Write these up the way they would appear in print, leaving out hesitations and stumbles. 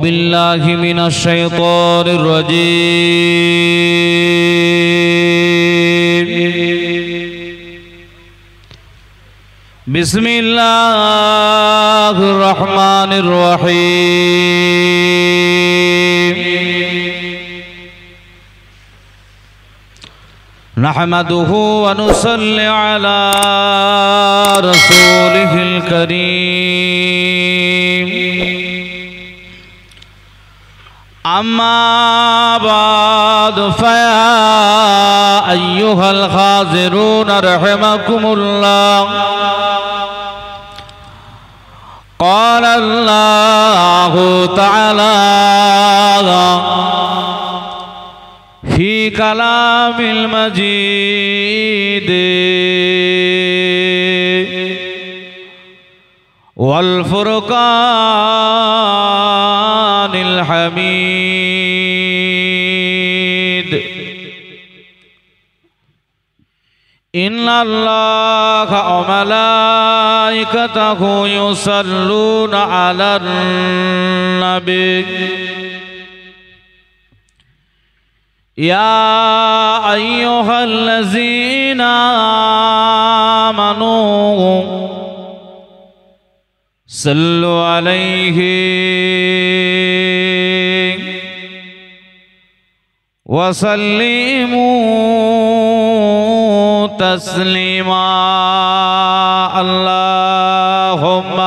بالله من الشيطان الرجيم بسم الله الرحمن الرحيم نحمده ونصلي على رسوله الكريم أما بعد فيا أيها الحاضرون رحمكم الله قال الله تعالى في كلام المجيد والفرقان الحميد إن الله وملائكته يصلون على النبي يا أيها الذين آمنوا صلوا عليه وسلموا تسليما اللهم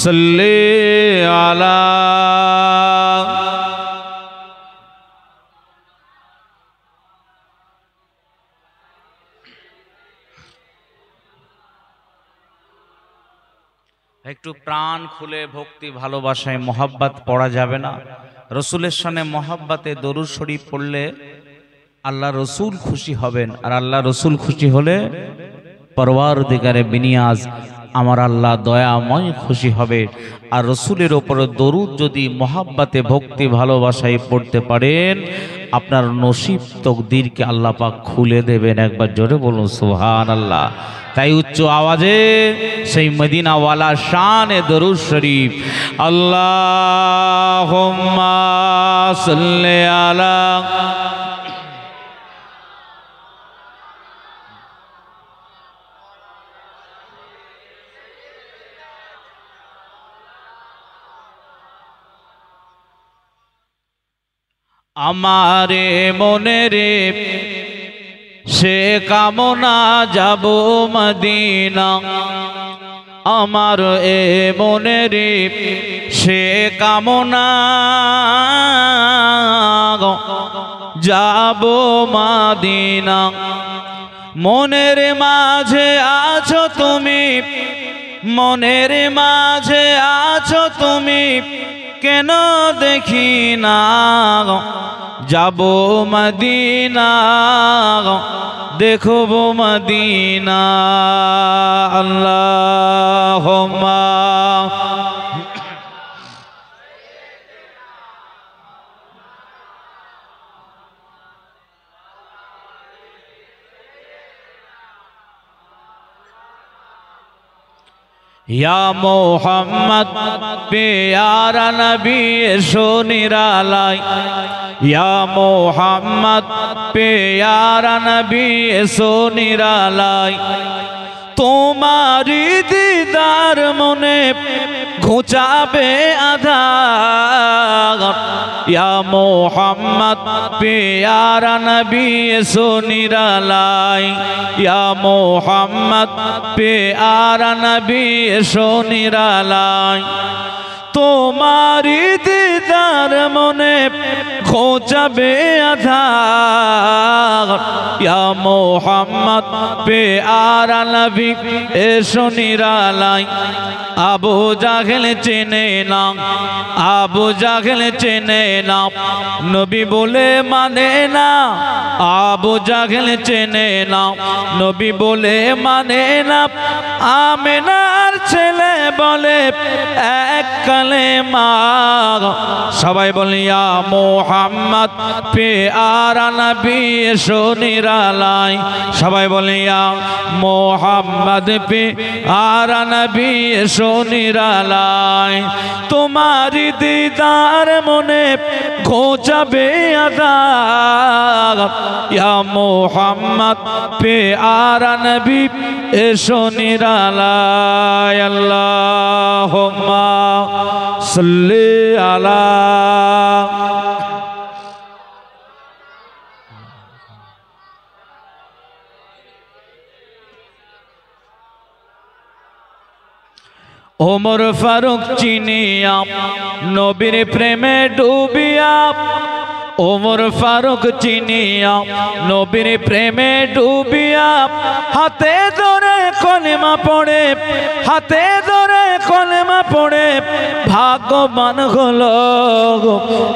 صل على একটু প্রাণ খুলে ভক্তি ভালোবাসায় মোহাব্বত পড়া যাবে না? রসুলের শানে মোহাব্বতে দরুদ শরীফ পড়লে আল্লাহ রসুল খুশি হবেন, আর আল্লাহ রসুল খুশি হলে পরওয়ারদিগারে বিনিয়াজ আমার আল্লাহ দয়াময় খুশি হবে। আর রসুলের ওপরে দরুদ যদি মোহাব্বতে ভক্তি ভালোবাসায় পড়তে পারেন, আপনার নসিব তকদিরকে আল্লাহ পাক খুলে দেবেন। একবার জোরে বলুন সুবহানাল্লাহ। তাই উচ্চ আওয়াজে সেই মদিনাওয়ালা শানে দরুদ শরীফ আল্লাহুম্মা সাল্লি আলা আমারে মনেরে সে কামনা যাব মদিনা, আমার এ মনেরে সে কামনা যাব মদিনা। মনের মাঝে আছো তুমি, মনের মাঝে আছো তুমি, কেন দেখি না যাব মদিনা, দেখব মদিনা। আল্লাহুম্মা या मोहम्मद प्यारा नबी एसो निरालाई, या मोहम्मद प्यारा नबी एसो निरालाई। तुम्हारी दीदार मने घुचाबे आधार, या मोहम्मद प्यारा नबी एसो निरालाई, या मोहम्मद प्यारा नबी एसो निरालाई। तुम्हारी दीदार मने खोजाबे आधार, या मोहम्मद प्यारा नबी एसो निरालाई। আবু জাহেল চেনে না, আবু জাহেল চেনে না, নবী বলে মানে না। আবু জাহেল চেনে না, নবী বলে মানে না। আমেনার ছেলে বলে এক কালেমা, সবাই বলি ইয়া মুহাম্মদ পেয়ারা নবী এসো নিরালায় সবাই বলি ইয়া মুহাম্মদ পেয়ারা নবী এসো নিরালায় তোমারি দিদার মনে ঘোচাবে আযাব ইয়া মুহাম্মদ পেয়ারা নবী এসো নিরালায় আল্লাহুম্মা সাল্লি আলা ওমর ফারুক চিনিয়া নবীর প্রেমে ডুবিয়া ওমর ফারুক চিনিয়া নবীর প্রেমে ডুবিয়া হাতে ধরে কলেমা পড়ে হাতে ধরে কলেমা পড়ে ভাগ্যবান হলো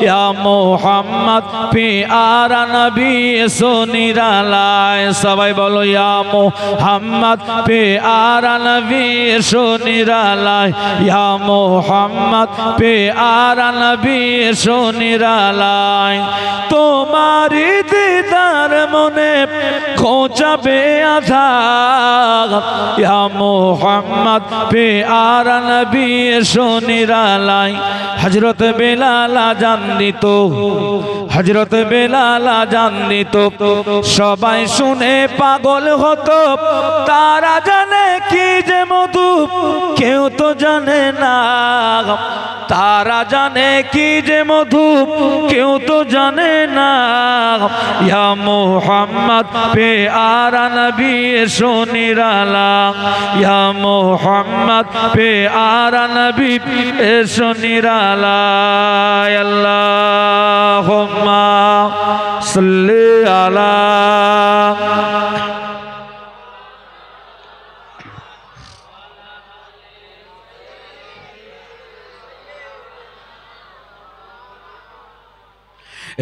ইয়া মুহাম্মদ পেয়ারা নবী এসো নিরালায় সবাই বলো ইয়া মুহাম্মদ পেয়ারা নবী এসো নিরালায় ইয়া মুহাম্মদ পেয়ারা নবী এসো নিরালায় তোমারি দিদার মনে ঘোচাবে আযাব ইয়া মুহাম্মদ পেয়ারা নবী এসো নিরালায় হযরত বেলাল আযান দিত হযরত বেলাল আযান দিত সবাই শুনে পাগল হতো তারা জানে কি যে মধু কেউ তো জানে না তারা জানে কি যে মধু কেউ তো জানে না ইয়া মুহাম্মদ পেয়ারা নবী এসো নিরালায় ইয়া মুহাম্মদ পেয়ারা নবী এসো নিরালায় আল্লাহুম্মা সাল্লি আলা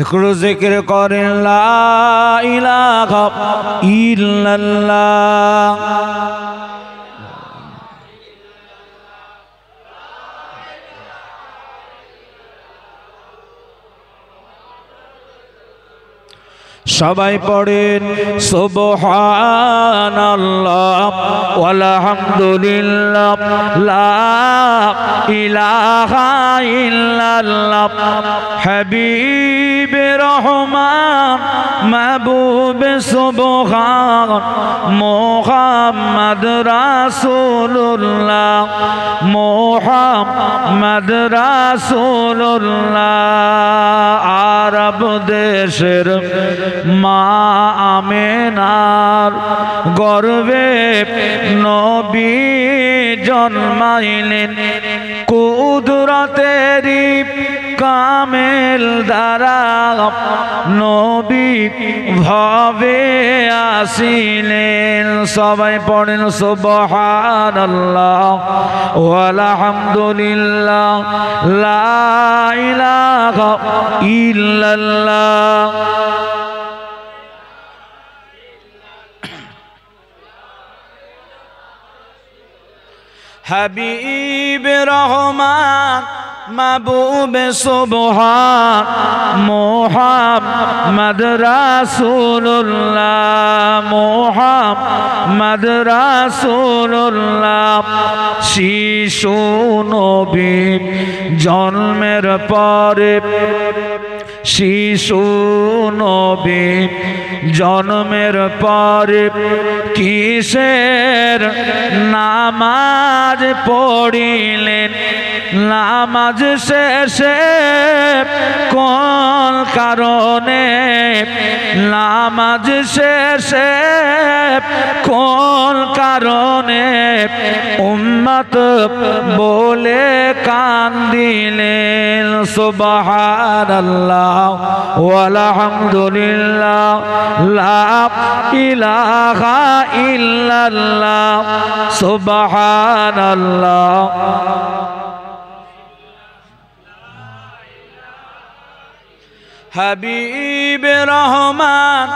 একটু জিকির করেন লা ইলাহা ইল্লাল্লাহ সবাই পড়েন সুবহানাল্লাহ ওয়ালহামদুলিল্লাহ লা ইলাহা ইল্লাল্লাহ হাবিবে রহমান মাহবুব সুবহান মুহাম্মদ রাসূলুল্লাহ মুহাম্মদ রাসূলুল্লাহ আরব দেশের মা আমেনার গর্ভে নবী জন্মাইলেন কুদরতেরি কামেল দ্বারা নবী ভাবে আসিলেন সবাই পড়েন সুবহানাল্লাহ ওয়ালহামদুলিল্লাহ লা ইলাহা ইল্লাল্লাহ হাবিব রহমান মাহবুব সুবহান মুহাম্মদ রাসূলুল্লাহ মুহাম্মদ রাসূলুল্লাহ শিশু নবী জন্মের পরে শিশু নবী জন্মের পরে কিসের নামাজ পড়িলেন নামাজ শেষে কোন কারণে নামাজ শেষে কোন কারণে উম্মত বলে কান্দিলেন সুবহানাল্লাহ ওয়ালহামদুলিল্লাহ লা ইলাহা ইল্লাল্লাহ সুবহানাল্লাহ হাবিব রহমান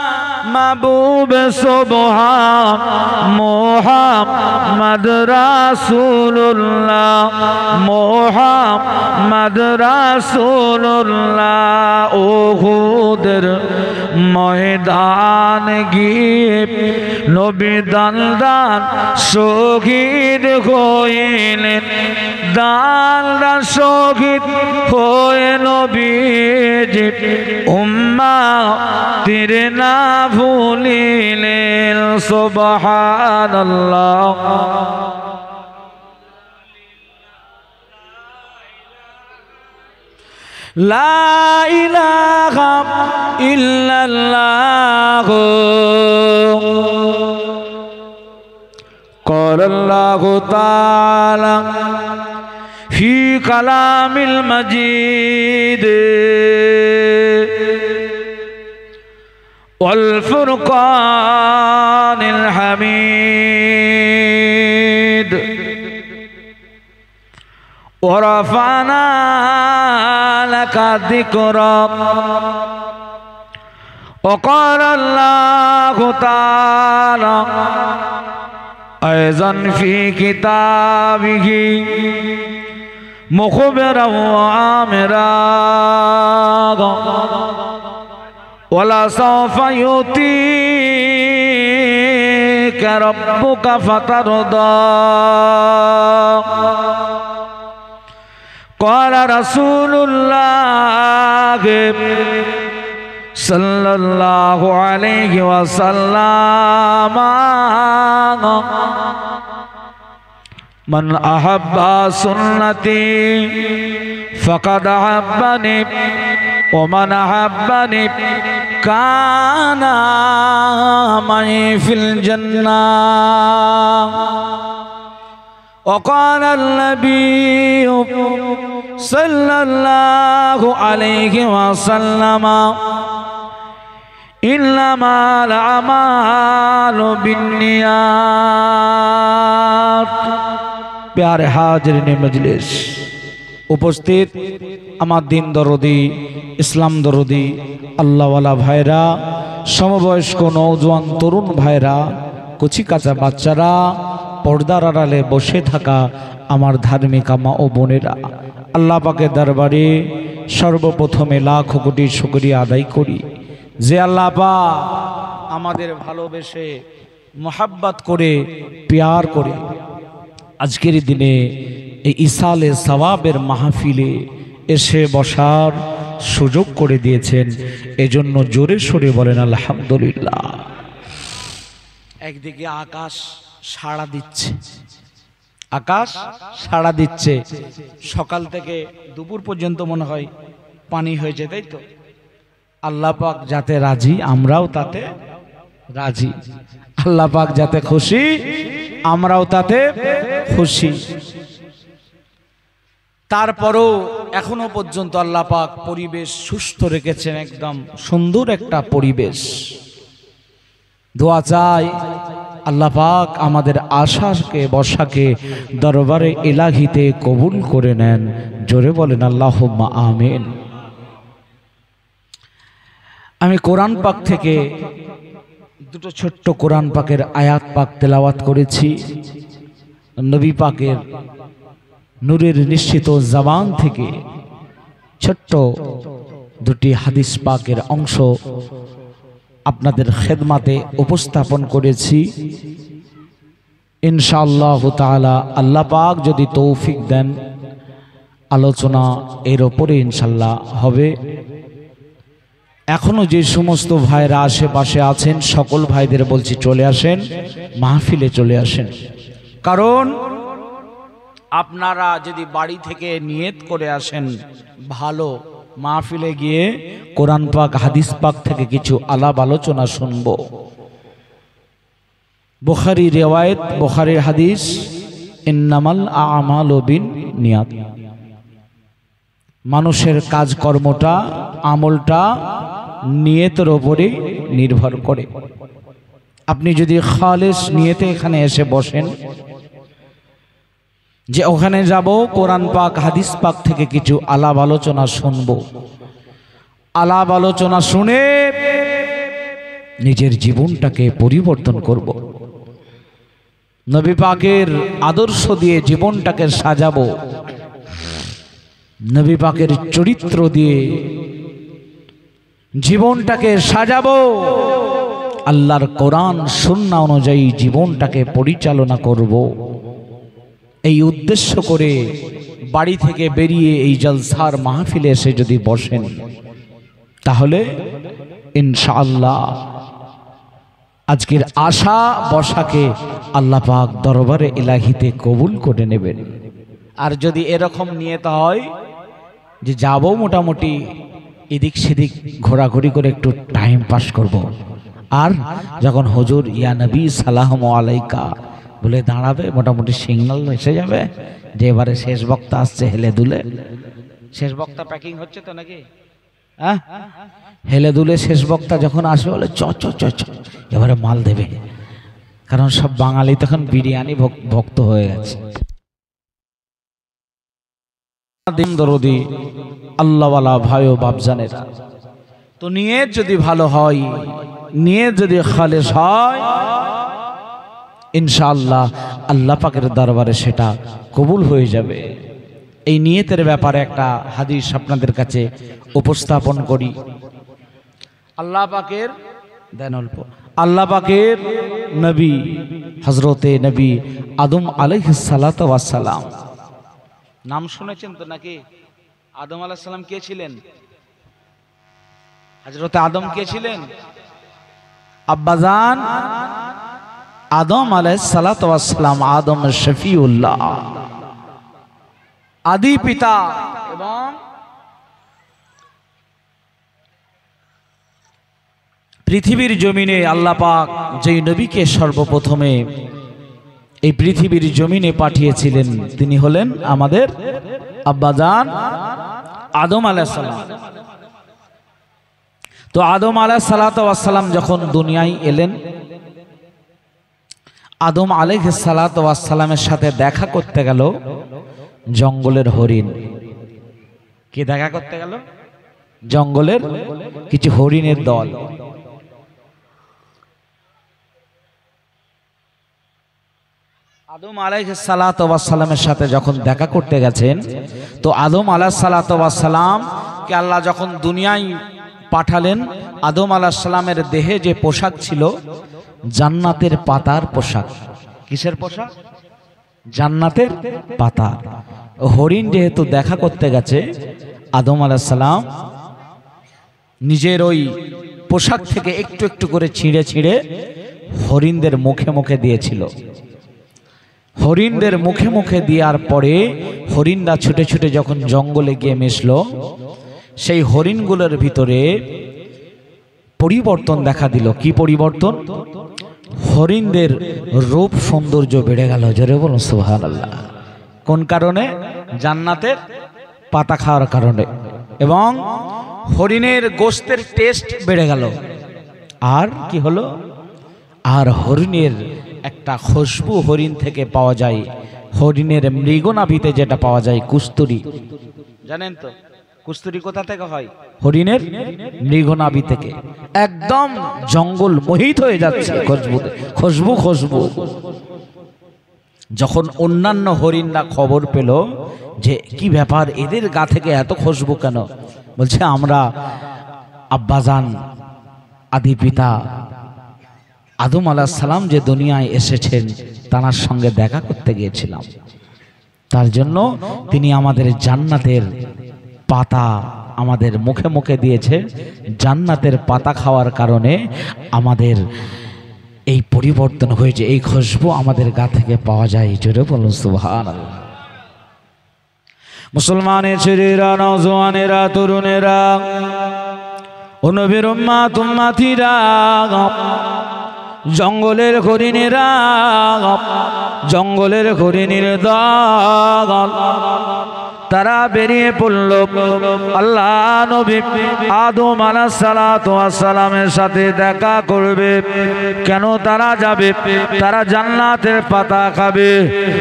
মাহবুব সুবহান মুহাম্মদ রাসূলুল্লাহ মুহাম্মদ রাসূলুল্লাহ উহুদের ময়দান গিয়ে নবী দান শহীদ হইলেন দান শহীদ হয়ে নবীজি উম্মতের না ভুলিলেন সুবহানাল্লাহ লা ইলাহা ইল্লাল্লাহ ক্বালাল্লাহু তাআলা ফি কালামিল মাজিদ ওয়াল ফুরকানিল হামিদ ورفعنا لك ذكرك وقال الله تعالى أيضا في كتابه مخبرا وآمرا ولسوف يؤتيك ربك فترضى قال رسول الله صلى الله عليه وسلم من أحب سنتي فقد أحبني ومن أحبني كان معي في الجنة وقال النبي صلى الله عليه وسلم إنما الأعمال بالنيات प्यारे हाज़रीन मजलिस उपस्थित আমার দিন দরদি ইসলাম দরদি আল্লাহওয়ালা ভাইরা সমবয়স্ক নওজোয়ান তরুণ ভাইরা কুচি কাঁচা বাচ্চারা পর্দার আড়ালে বসে থাকা আমার ধার্মিক মা ও বোনেরা আল্লাহ পাকের দরবারে সর্বপ্রথমে লাখ কোটি শুকরিয়া আদায় করি যে আল্লাহ পাক আমাদের ভালোবেসে মোহাব্বত করে প্যার করে আজকের দিনে এই ইসালে সওয়াবের মাহফিলে এসে বসার সুযোগ করে দিয়েছেন এজন্য জোরে সোরে বলেন আলহামদুলিল্লাহ। একদিকে আকাশ সাড়া দিচ্ছে, আকাশ সাড়া দিচ্ছে, সকাল থেকে দুপুর পর্যন্ত মনে হয় পানি হয়েছে, তাই তো? আল্লাহ পাক যাতে রাজি আমরাও তাতে রাজি, আল্লাহ পাক যাতে খুশি আমরাও তাতে খুশি। তারপরও এখনো পর্যন্ত আল্লাহ পাক পরিবেশ সুস্থ রেখেছেন, একদম সুন্দর একটা পরিবেশ। দোয়া চাই আল্লাহ পাক আমাদের আশাকে বর্ষাকে দরবারে ইলাহিতে কবুল করে নেন, জোরে বলেন আল্লাহুম্মা আমিন। আমি কোরআন পাক থেকে দুটো ছোট্ট কোরআন পাকের আয়াত পাক তেলাওয়াত করেছি। নবী পাকের নূরের নিশ্চিত জবান থেকে ছোট্ট দুটি হাদিস পাকের অংশ আপনাদের খেদমাতে উপস্থাপন করেছি। ইনশাআল্লাহ তাআলা আল্লাহ পাক যদি তৌফিক দেন আলোচনা এর ওপরে ইনশাআল্লাহ হবে। এখনো যে সমস্ত ভাইরা আশেপাশে আছেন সকল ভাইদের বলছি চলে আসেন, মাহফিলে চলে আসেন। কারণ আপনারা যদি বাড়ি থেকে নিয়ত করে আসেন ভালো, মাহফিলে গিয়ে কোরআন পাক হাদিস পাক থেকে কিছু আলাপ আলোচনা শুনবো। বুখারী রিওয়ায়াত, বুখারীর হাদিস, ইন্নামাল আমালু বিন্নিয়াত, মানুষের কাজকর্মটা আমলটা নিয়তের উপরে নির্ভর করে। আপনি যদি খালেস নিয়তে এখানে এসে বসেন যে ওখানে যাব কোরআন পাক হাদিস পাক থেকে কিছু আলাপ আলোচনা শুনবো, আলাপ আলোচনা শুনে নিজের জীবনটাকে পরিবর্তন করব। নবী পাকের আদর্শ দিয়ে জীবনটাকে সাজাবো, নবী পাকের চরিত্র দিয়ে জীবনটাকে সাজাবো, আল্লাহর কোরআন সুন্নাহ অনুযায়ী জীবনটাকে পরিচালনা করব। এই উদ্দেশ্য করে বাড়ি থেকে বেরিয়ে এই জলসার মাহফিলে এসে যদি বসেন, তাহলে ইনশাআল্লাহ আজকের আশা বসাকে আল্লাহ পাক দরবারে ইলাহিতে কবুল করে নেবেন। আর যদি এরকম নিয়ত হয় যে যাব মোটামুটি এদিক সেদিক ঘোরাঘুরি করে একটু টাইম পাস করব, আর যখন হুজুর ইয়া নবী সালামু আলাইকা বলে দাঁড়াবে, মোটামুটি সিগন্যাল এসে যাবে যে এবারে শেষ বক্তা আসছে, হেলে দুলে শেষ বক্তা প্যাকিং হচ্ছে তো নাকি, হ্যাঁ হেলে দুলে শেষ বক্তা যখন আসবে বলে চ চ চ চ এবারে মাল দেবে, কারণ সব বাঙালি তখন বিরিয়ানি ভক্ত হয়ে গেছে। দিন দরদি আল্লাহওয়ালা ভাই ও বাপজানেরা, তো নিয়ত যদি ভালো হয়, নিয়ত যদি খালেস হয়, ইনশাআল্লাহ আল্লাহ পাকের দরবারে সেটা কবুল হয়ে যাবে। এই নিয়তের ব্যাপারে একটা হাদিস আপনাদের কাছে উপস্থাপন করি। আল্লাহ পাকের দেন অল্প, আল্লাহ পাকের নবী হযরতে নবী আদম আলাইহিস সালাতু ওয়াস সালাম, নাম শুনেছেন তো নাকি? আদম আলাইহিস সালাম কে ছিলেন? হযরতে আদম কে ছিলেন? আব্বাজান আদম আলাইহিস সালাতু ওয়াস সালাম, আদম শফিউল্লাহ, আদি পিতা। এবং পৃথিবীর জমিনে আল্লাহ পাক যেই নবীকে সর্বপ্রথমে এই পৃথিবীর জমিনে পাঠিয়েছিলেন, তিনি হলেন আমাদের আব্বাজান আদম আলাইহিস সালাম। তো আদম আলাইহিস সালাতু ওয়াস সালাম যখন দুনিয়ায় এলেন, আদম আলাইহিস সালাতু ওয়াস সালামের সাথে দেখা করতে গেল জঙ্গলের হরিণ। কে দেখা করতে গেল? জঙ্গলের কিছু হরিণের দল। আদম আলাইহিস সালাতু ওয়াস সালামের সাথে যখন দেখা করতে গেছেন, তো আদম আলাইহিস সালাতু ওয়াস সালাম কে আল্লাহ যখন দুনিয়ায় পাঠালেন, আদম আলাইহিস সালামের দেহে যে পোশাক ছিল জান্নাতের পাতার পোশাক। কিসের পোশাক? জান্নাতের পাতা। হরিণ যেহেতু দেখা করতে গেছে, আদম আলাইহিস সালাম নিজের ওই পোশাক থেকে একটু একটু করে ছিঁড়ে ছিঁড়ে হরিণদের মুখে মুখে দিয়েছিল। হরিণদের মুখে মুখে দেওয়ার পরে হরিণরা ছুটে ছুটে যখন জঙ্গলে গিয়ে মিশলো, সেই হরিণগুলোর ভিতরে পরিবর্তন দেখা দিল। কি পরিবর্তন? হরিণদের রূপ সৌন্দর্য বেড়ে গেল। জোরে বলুন সুবহানাল্লাহ। কোন কারণে? জান্নাতের পাতা খাওয়ার কারণে। এবং হরিণের গোশতের টেস্ট বেড়ে গেল। আর কি হলো? আর হরিণের একটা খুশবু হরিণ থেকে পাওয়া যায়, হরিণের মৃগনাভিতে যেটা পাওয়া যায় কস্তুরী। জানেন তো কস্তুরী কোথা থেকে হয়? হরিণের মৃগনাভি থেকে। একদম জঙ্গল মোহিত হয়ে যাচ্ছে খুশবুতে, খুশবু খুশবু। যখন অন্যান্য হরিণরা খবর পেল যে কি ব্যাপার, এদের গা থেকে এত খুশবু কেন, বলছে আমরা আব্বাজান আদি পিতা আদম আলাইহিস সালাম যে দুনিয়ায় এসেছেন তার সঙ্গে দেখা করতে গিয়েছিলাম, তার জন্য তিনি আমাদের জান্নাতের পাতা আমাদের মুখে মুখে দিয়েছে। জান্নাতের পাতা খাওয়ার কারণে আমাদের এই পরিবর্তন হয়েছে, এই খুশবু আমাদের গা থেকে পাওয়া যায়। জোরে বলুন সুবহানাল্লাহ। মুসলমানের ছেলেরা, নওজওয়ানেরা, তরুণেরা, ও নবীর উম্মাত উম্মাতিরা, জঙ্গলের হরিণেরা, জঙ্গলের হরিণের দল তারা বেরিয়ে পড়ল আল্লাহ নবী আদম আলাইহিস সালাতু ওয়াস সালামের সাথে দেখা করবে। কেন তারা যাবে? তারা জান্নাতের পাতা খাবে,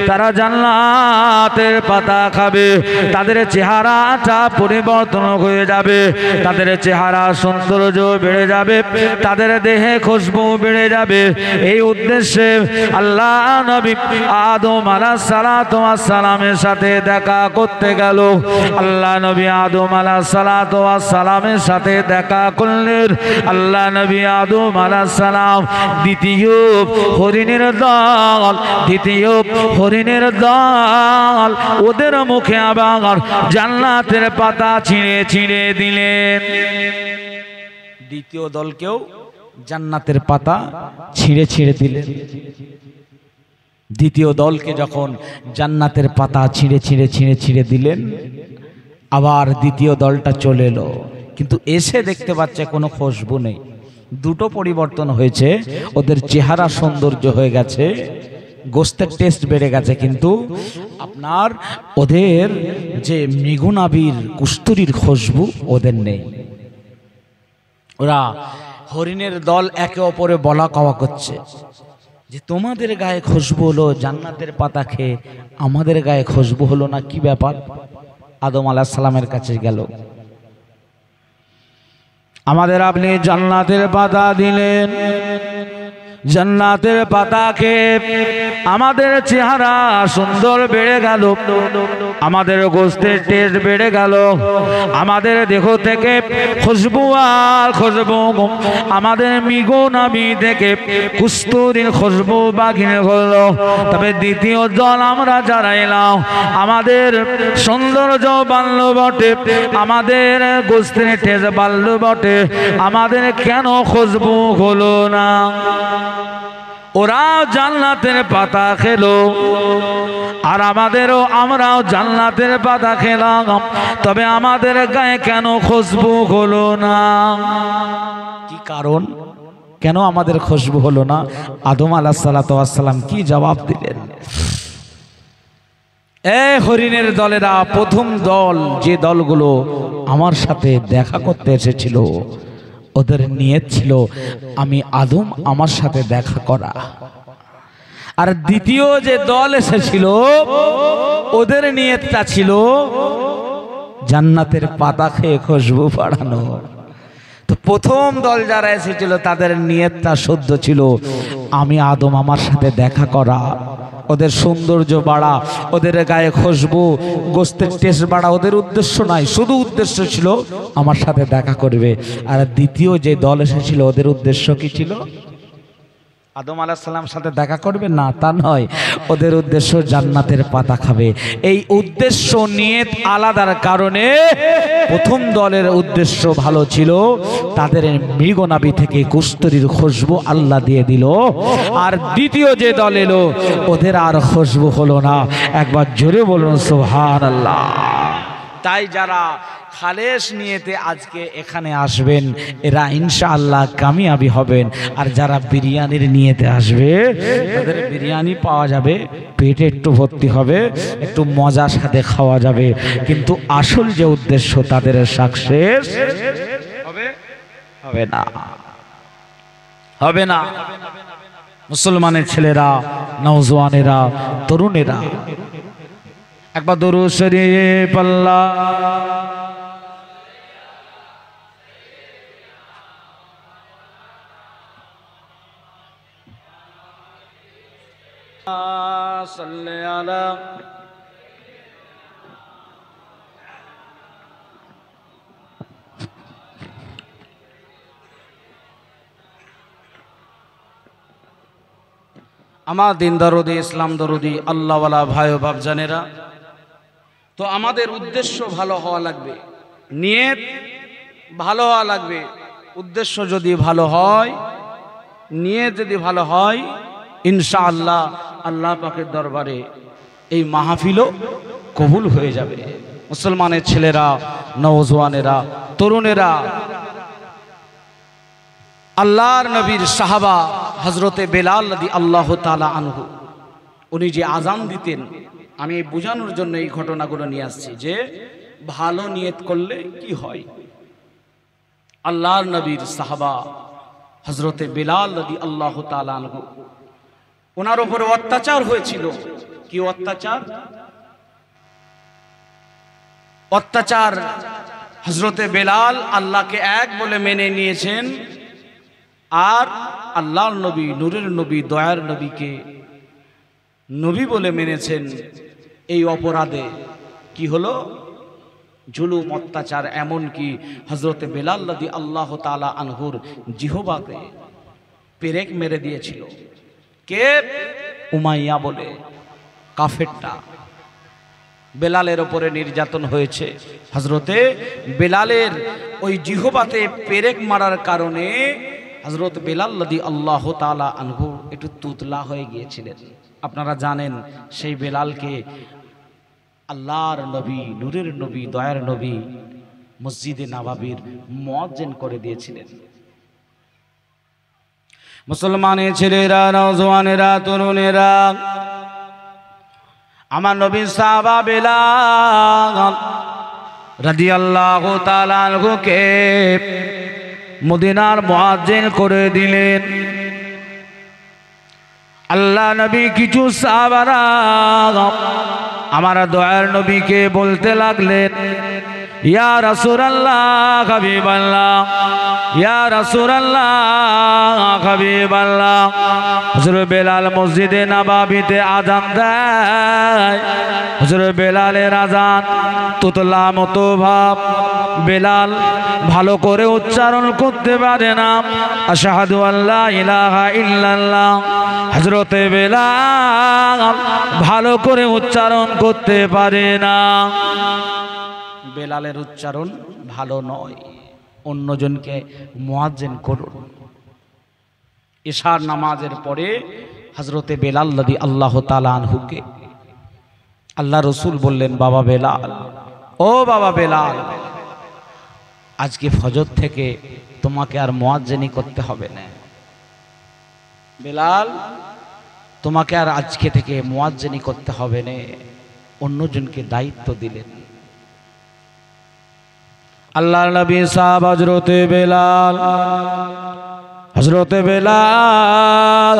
তারা জান্নাতের পাতা খাবে। তাদের চেহারাটা পরিবর্তন হয়ে যাবে, তাদের চেহারা সৌন্দর্য বেড়ে যাবে, তাদের দেহে খুশবু বেড়ে যাবে। এই উদ্দেশ্যে আল্লাহ নবী আদম আলাইহিস সালাতু ওয়াস সালামের সাথে দেখা করতে গেল। আল্লাহ নবী আদম আলাইহিস সালাতু ওয়াস সালামের সাথে দেখা করলেন। আল্লাহ নবী আদম আলাইহিস সালাম দ্বিতীয় হরিণের দল, দ্বিতীয় হরিণের দল ওদের মুখে আবার জান্নাতের পাতা ছিঁড়ে ছিঁড়ে দিলেন। দ্বিতীয় দলকেও জান্নাতের পাতা ছিঁড়ে ছিঁড়ে দিলেন। দ্বিতীয় দলকে যখন জান্নাতের পাতা ছিঁড়ে ছিঁড়ে ছিঁড়ে ছিঁড়ে দিলেন, আবার দ্বিতীয় দলটা চলে এলো, কিন্তু এসে দেখতে পাচ্ছে কোনো খুশবু নেই। দুটো পরিবর্তন হয়েছে, ওদের চেহারা সৌন্দর্য হয়ে গেছে, গোস্তের টেস্ট বেড়ে গেছে, কিন্তু আপনার ওদের যে মৃগনাভির কুস্তুরির খুশবু ওদের নেই। ওরা হরিণের দল একে অপরে বলা কওয়া করছে যে তোমাদের গায়ে খুশবু হলো জান্নাতের পাতা খেয়ে, আমাদের গায়ে খুশবু হলো না, কি ব্যাপার? আদম আলাইহিস সালামের কাছে গেল, আমাদের আপনি জান্নাতের পাতা দিলেন, জান্নাতের পাতা খেয়ে আমাদের চেহারা সুন্দর বেড়ে গেল, আমাদের গোস্তের টেস্ট বেড়ে গেল, আমাদের দেহ থেকে খুশবু আর খুশবু, আমাদের মৃগনাভি থেকে কুস্তুরির খুশবু বাকি হলো। তবে দ্বিতীয় দল আমরা যারা এলাম, আমাদের সৌন্দর্য বাড়ল বটে, আমাদের গোস্তের টেস্ট বাড়ল বটে, আমাদের কেন খুশবু হলো না? ওরা জান্নাতের পাতা খেলো আর আমরাও জান্নাতের পাতা খেলাম, তবে আমাদের গায়ে কেন খুশবু হলো না? কি কারণ? কেন আমাদের খুশবু হলো না? আদম আলাইহিস সালাতু ওয়াস সালাম কি জবাব দিলেন? হরিণের দলেরা, প্রথম দল যে দলগুলো আমার সাথে দেখা করতে এসেছিল, ওদের নিয়ত ছিল আমি আদম আমার সাথে দেখা করা। আর দ্বিতীয় যে দল এসেছিল ওদের নিয়তটা ছিল জান্নাতের পাতা খেয়ে খুশবু বাড়ানো। তো প্রথম দল যারা এসেছিল তাদের নিয়তটা শুদ্ধ ছিল আমি আদম আমার সাথে দেখা করা, ওদের সৌন্দর্য বাড়া, ওদের গায়ে খুশবু, গোস্তের টেস্ট বাড়া ওদের উদ্দেশ্য নাই, শুধু উদ্দেশ্য ছিল আমার সাথে দেখা করবে। আর দ্বিতীয় যে দল এসেছিল ওদের উদ্দেশ্য কি ছিল? আদম আলাইহিস সালামের সাথে দেখা করবে না, তা নয়, ওদের উদ্দেশ্য জান্নাতের পাতা খাবে। এই উদ্দেশ্য নিয়ত আলাদার কারণে প্রথম দলের উদ্দেশ্য ভালো ছিল, তাদের মৃগনাভি থেকে কুস্তুরির খুশবু আল্লাহ দিয়ে দিল। আর দ্বিতীয় যে দল এলো ওদের আর খুশবু হলো না। একবার জোরে বলুন সুবহানাল্লাহ। তাই যারা খালেস নিয়েতে আজকে এখানে আসবেন এরা ইনশাআল্লাহ কামিয়াবি হবেন। আর যারা বিরিয়ানির নিয়েতে আসবে তাদের বিরিয়ানি পাওয়া যাবে, পেটে একটু ভর্তি হবে, একটু মজার সাথে খাওয়া যাবে, কিন্তু আসল যে উদ্দেশ্য তাদের সাকসেস হবে না, হবে না। মুসলমানের ছেলেরা, নওজওয়ানেরা, তরুণেরা একবার দরুদ শরীফ সাল্লি আলা আমার দিন দরদি, ইসলাম দরদি, আল্লাহওয়ালা ভাই ও বাপজানেরা, তো আমাদের উদ্দেশ্য ভালো হওয়া লাগবে, নিয়ত ভালো হওয়া লাগবে। উদ্দেশ্য যদি ভালো হয়, নিয়ত যদি ভালো হয়, ইনশাআল্লাহ আল্লাহ পাকের দরবারে এই মাহফিলও কবুল হয়ে যাবে। মুসলমানের ছেলেরা, নওজওয়ানেরা, তরুণেরা, আল্লাহর নবীর সাহাবা হযরতে বেলাল রাদিয়াল্লাহু তাআলা আনহু, উনি যে আযান দিতেন আমি বোঝানোর জন্য এই ঘটনাগুলো নিয়ে আসছি যে ভালো নিয়ত করলে কি হয়। আল্লাহর নবীর সাহাবা হযরতে বেলাল রাদিয়াল্লাহু তাআলা আনহু, ওনার উপরে অত্যাচার হয়েছিল। কি অত্যাচার? অত্যাচার হযরতে বেলাল আল্লাহকে এক বলে মেনে নিয়েছেন, আর আল্লাহর নবী, নূরের নবী, দয়ার নবীকে নবী বলে মেনেছেন। এই অপরাধে কি হলো? জুলুম, অত্যাচার, এমনকি হযরতে বেলাল রাদিয়াল্লাহু তাআলা আনহুর জিহ্বাকে পেরেক মেরে দিয়েছিল। কে? উমাইয়া বলে কাফেরটা। বেলালের উপরে নির্যাতন হয়েছে। হযরতে বেলালের ওই জিহ্বাতে পেরেক মারার কারণে হযরত বেলাল রাদিয়াল্লাহু তাআলা আনহু একটু তুতলা হয়ে গিয়েছিলেন। আপনারা জানেন সেই বেলালকে আল্লাহর নবী, নূরের নবী, দয়ার নবী মসজিদে নববীর মুয়াজ্জিন করে দিয়েছিলেন। মুসলমানের ছেলেরা, নওজওয়ানেরা, তরুণেরা, আমার নবীর সাহাবা বেলাল রাদিয়াল্লাহু তাআলা আনহুকে মদিনার মুয়াজ্জিন করে দিলেন। আল্লাহ নবী কিছু সাহাবারা আমার দয়ার নবীকে বলতে লাগলেন, ইয়া রাসূলুল্লাহ, হাবিবাল্লাহ, ইয়া রাসূলুল্লাহ, হাবিবাল্লাহ। হুজুর বেলাল মসজিদে নববীতে আযান দেয়। হুজুর বেলালের আযান তুতলা মতো ভাব। বেলাল ভালো করে উচ্চারণ করতে পারে না। আশহাদু আল্লা ইলাহা ইল্লাল্লাহ। হযরতে বেলাল ভালো করে উচ্চারণ করতে পারে না। বেলালের উচ্চারণ ভালো নয়, অন্যজনকে মুয়াজ্জিন করুন। ইশার নামাজের পরে হযরতে বেলাল রাদিয়াল্লাহু তাআলা আনহুকে আল্লাহ রসুল বললেন, বাবা বেলাল, ও বাবা বেলাল, আজকে ফজর থেকে তোমাকে আর মুয়াজ্জিনি করতে হবে না। বেলাল, তোমাকে আর আজকে থেকে মুয়াজ্জিনি করতে হবে না। অন্যজনকে দায়িত্ব দিলেন। আল্লাহর নবী সাহাব হযরতে বেলাল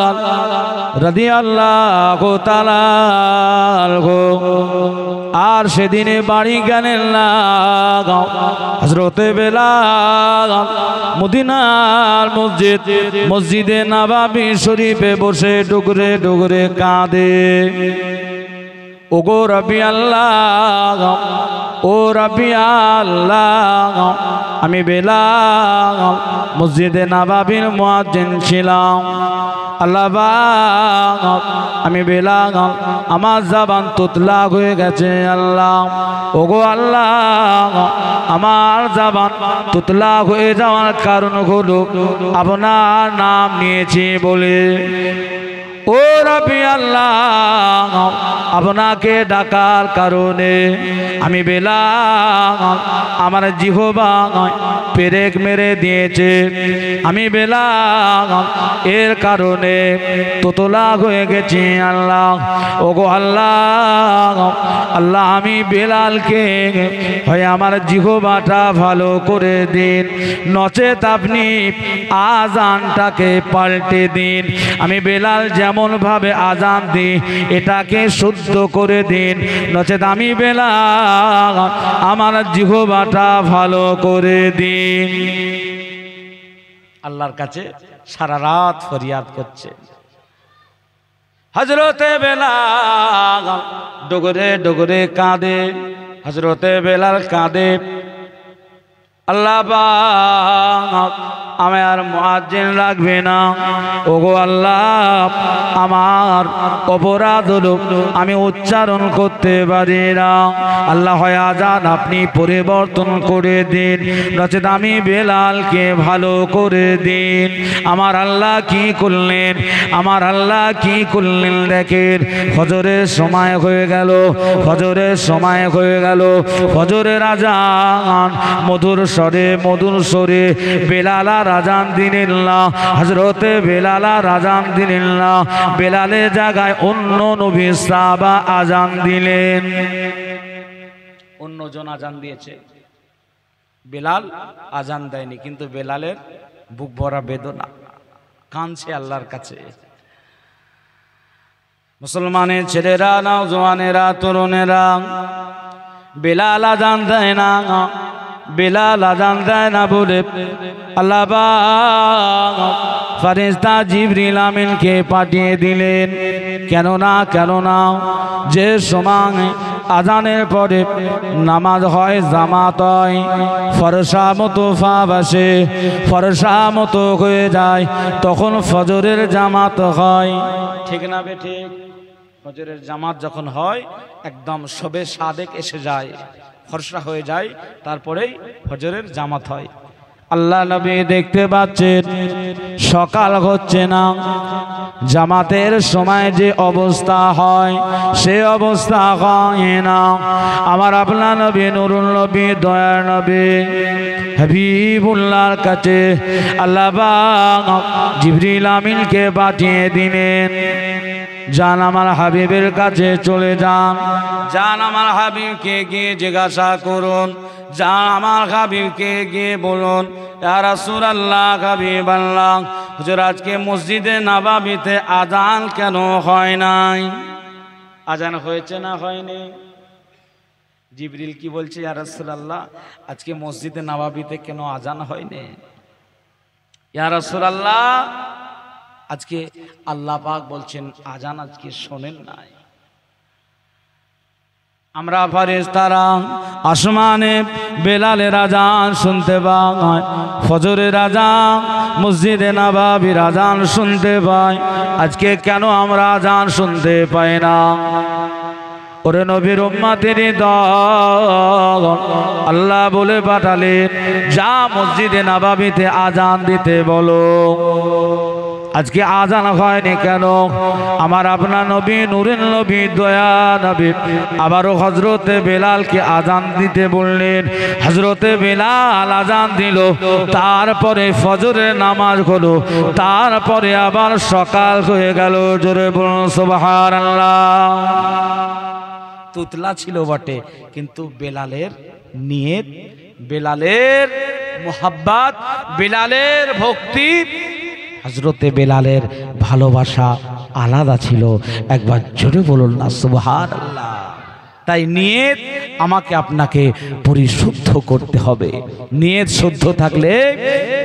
রাদিয়াল্লাহু তাআলা আনহু আর সেদিনে বাড়ি গেলেন না। হযরতে বেলাল মদিনার মসজিদে নববী শরীফে বসে ডুগরে ডুগরে কাঁদে। ওগো রব্বি আল্লাহ, ও রব্বি আল্লাহ, আমি বেলাল মসজিদে নববীর মুয়াজ্জিন ছিলাম। আল্লাহ পাক, আমি বেলাল আমার জবান তুতলা হয়ে গেছে। আল্লাহ, ওগো আল্লাহ, আমার জবান তুতলা হয়ে যাওয়ার কারণ হলো আপনার নাম নিয়েছি বলে। ও রব্বি আল্লাহ, আপনাকে ডাকার কারণে আমি বেলাল আমার জিহ্বা পেরেক মেরে দিয়েছে। আমি বেলাল এর কারণে তোতলা হয়ে গেছি। আল্লাহ, ওগো আল্লাহ, আল্লাহ আমি বেলালকে হয় আমার জিহ্বাটা ভালো করে দিন, নচেত আপনি আজানটাকে পাল্টে দিন। আমি বেলাল যেমন ভাবে আজান দিই এটাকে শুদ্ধ করে দিন, নচেত আমি বেলাল আমার জিহ্বাটা ভালো করে দিন। আল্লাহর কাছে সারা রাত ফরিয়াদ করছে। হযরতে বেলাল ডগরে ডগরে কাঁদে। হযরতে বেলাল কাঁদে, আল্লাহ পাক আমি আর মুয়াজ্জিন রাখবে না। ওগো আল্লাহ, আমার অপরাধ হলো আমি উচ্চারণ করতে পারি না। আল্লাহ হয় আজান আপনি পরিবর্তন করে দিন, নচেত আমি বেলালকে ভালো করে দিন। আমার আল্লাহ কি করলেন, আমার আল্লাহ কি করলেন দেখেন। ফজরের সময় হয়ে গেল, ফজরের সময় হয়ে গেল। ফজরের আজান মধুর স্বরে মধুর স্বরে বেলাল আর আজান দিলেন না। হযরতে বেলাল আর আজান দিলেন না, বেলালের জায়গায় অন্য নবী সাহাবা আজান দিলেন। অন্যজন আজান দিয়েছে, বেলাল আজান দেয়নি, কিন্তু বেলালের বুক ভরা বেদনা, কাঁদছে আল্লাহর কাছে। মুসলমানের ছেলেরা, নওজওয়ানেরা, তরুণেরা, বেলাল আজান দেয় না, বেলাল আজান দেয় না বলে আল্লাহ পাক ফেরেশতা জিবরিল আমিনকে পাঠিয়ে দিলেন। কেননা যে সময় আজানের পরে নামাজ হয়, জামাত হয়, ফরসা মতো ফা বাসে, ফরসা মতো হয়ে যায়, তখন ফজরের জামাত হয়। ঠিক না বে ঠিক? ফজরের জামাত যখন হয় একদম শবে সাদেক এসে যায়, ফরসা হয়ে যায়, তারপরেই ফজরের জামাত হয়। আল্লাহ নবী দেখতে পাচ্ছেন সকাল হচ্ছে না, জামাতের সময় যে অবস্থা হয় সে অবস্থা হয় না। আমার আপনার নবী, নুরুল নবী, দয়ার নবী হাবিবুল্লাহর কাছে আল্লাহ পাক জিবরিল আমিনকে পাঠিয়ে দিলেন, যান আমার হাবিবের কাছে চলে যান, যান আমার হাবিবকে গিয়ে জিজ্ঞাসা করুন, যান আমার হাবিবকে গিয়ে বলুন, ইয়া রাসূলুল্লাহ, হাবিবাল্লাহ, হুজুর আজকে মসজিদে নববীতে আজান কেন হয় নাই? আজান হয়েছে না হয়নি? জিবরিল কি বলছে, ইয়া রাসূলুল্লাহ, আজকে মসজিদে নববীতে কেন আজান হয়নি? ইয়া রাসূলুল্লাহ, আজকে আল্লাহ পাক বলছেন আজান আজকে শোনেন নাই। আমরা ফেরেশতারা আসমানে বেলালের আজান শুনতে পাই, ফজরের আজান, মসজিদে নববীর আজান শুনতে পাই, আজকে কেন আমরা আজান শুনতে পাই না? ওরে নবীর উম্মতের দল, আল্লাহ বলে পাঠালেন, যা মসজিদে নববীতে আজান দিতে বলো। আজকে আজান হয়নি কেন? আমার আপনার নবী, নূরের নবী, দয়া নবী আবারও হযরতে বেলালকে আজান দিতে বললেন। হযরতে বেলাল আজান দিল, তারপরে ফজরের নামাজ হলো, তারপরে আবার সকাল হয়ে গেল। জোরে বলুন সুবহানাল্লাহ। তুতলা ছিল বটে, কিন্তু বেলালের নিয়ত, বেলালের মুহাব্বত, বেলালের ভক্তি, হযরতে বেলালের ভালোবাসা আলাদা ছিল। একবার জোরে বলুন না সুবহানাল্লাহ। তাই নিয়ত আমাকে আপনাকে পরিশুদ্ধ করতে হবে। নিয়ত শুদ্ধ থাকলে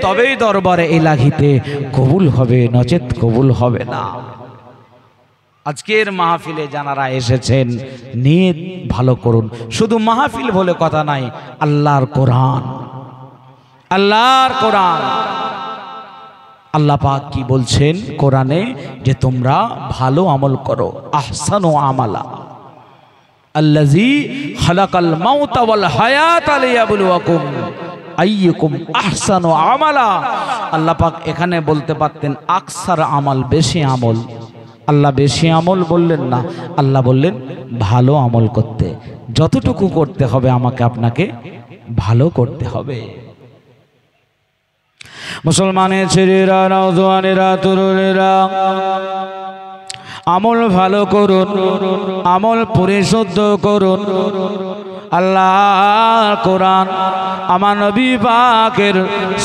তবেই দরবারে ইলাহিতে কবুল হবে, নচেত কবুল হবে না। আজকের মাহফিলে যারা এসেছেন নিয়ত ভালো করুন। শুধু মাহফিল বলে কথা নাই, আল্লাহর কোরআন, আল্লাহর কোরআন। আল্লাহ পাক কি বলছেন কোরআনে? যে তোমরা ভালো আমল করো, আহসানু আমালা, আল্লাযী খালাকাল মাউতা ওয়াল হায়াতা লিয়াবলুয়াকুম আইয়ুকুম আহসানু আমালা। আল্লাহ পাক এখানে বলতে পারতেন আকসার আমাল, বেশি আমল। আল্লাহ বেশি আমল বললেন না, আল্লাহ বললেন ভালো আমল করতে। যতটুকু করতে হবে আমাকে আপনাকে ভালো করতে হবে। মুসলমানের ছেলেরা, নওজওয়ানেরা, তরুণেরা, আমল ভালো করুন, আমল পরিশুদ্ধ করুন। আল্লাহর কোরআন, আমার নবী পাকের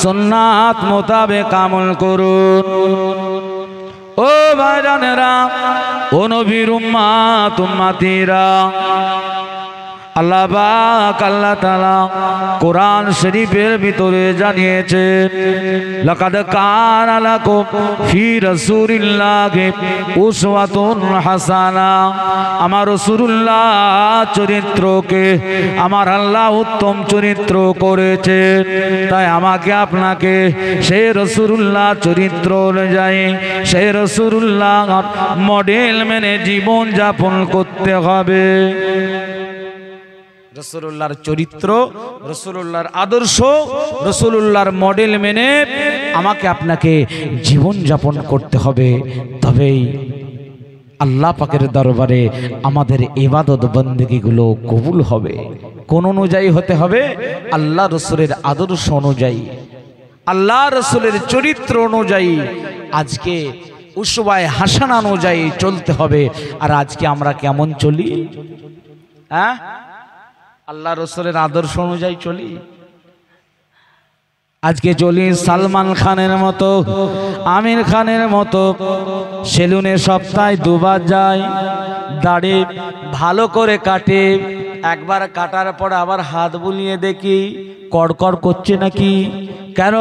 সুন্নাত মোতাবেক আমল করুন। ও ভাইজানেরা, ও নবীর উম্মত উম্মতিরা, আল্লাহ পাক আল্লাহ তাআলা কোরআন শরীফের ভিতরে জানিয়েছেন, লাকাদ কানা লাকুম ফি রাসূলিল্লাহি উসওয়াতুন হাসানা। আমার রাসূলুল্লাহ চরিত্রকে আমার আল্লাহ উত্তম চরিত্র করেছেন। তাই আমাকে আপনাকে সেই রাসূলুল্লাহ চরিত্র অনুযায়ী, সেই রাসূলুল্লাহ মডেল মেনে জীবন যাপন করতে হবে। রাসূলুল্লাহর চরিত্র, রাসূলুল্লাহর আদর্শ, রাসূলুল্লাহর মডেল মেনে আমাকে আপনাকে জীবন যাপন করতে হবে। তবেই আল্লাহ পাকের দরবারে আমাদের ইবাদত বন্দেগীগুলো কবুল হবে। কোন অনুযায়ী হতে হবে? আল্লাহ রসুলের আদর্শ অনুযায়ী, আল্লাহ রসুলের চরিত্র অনুযায়ী, আজকে উসওয়ায়ে হাসানা অনুযায়ী চলতে হবে। আর আজকে আমরা কেমন চলি? হ্যাঁ, আল্লাহ রসুলের আদর্শ অনুযায়ী চলি? আজকে চলি সালমান খানের মতো, আমির খানের মতো, সেলুনে সপ্তাহে দুবার যায়, দাড়ি ভালো করে কাটে, একবার কাটার পর আবার হাত বুলিয়ে দেখি কড়কড় করছে নাকি। কেন?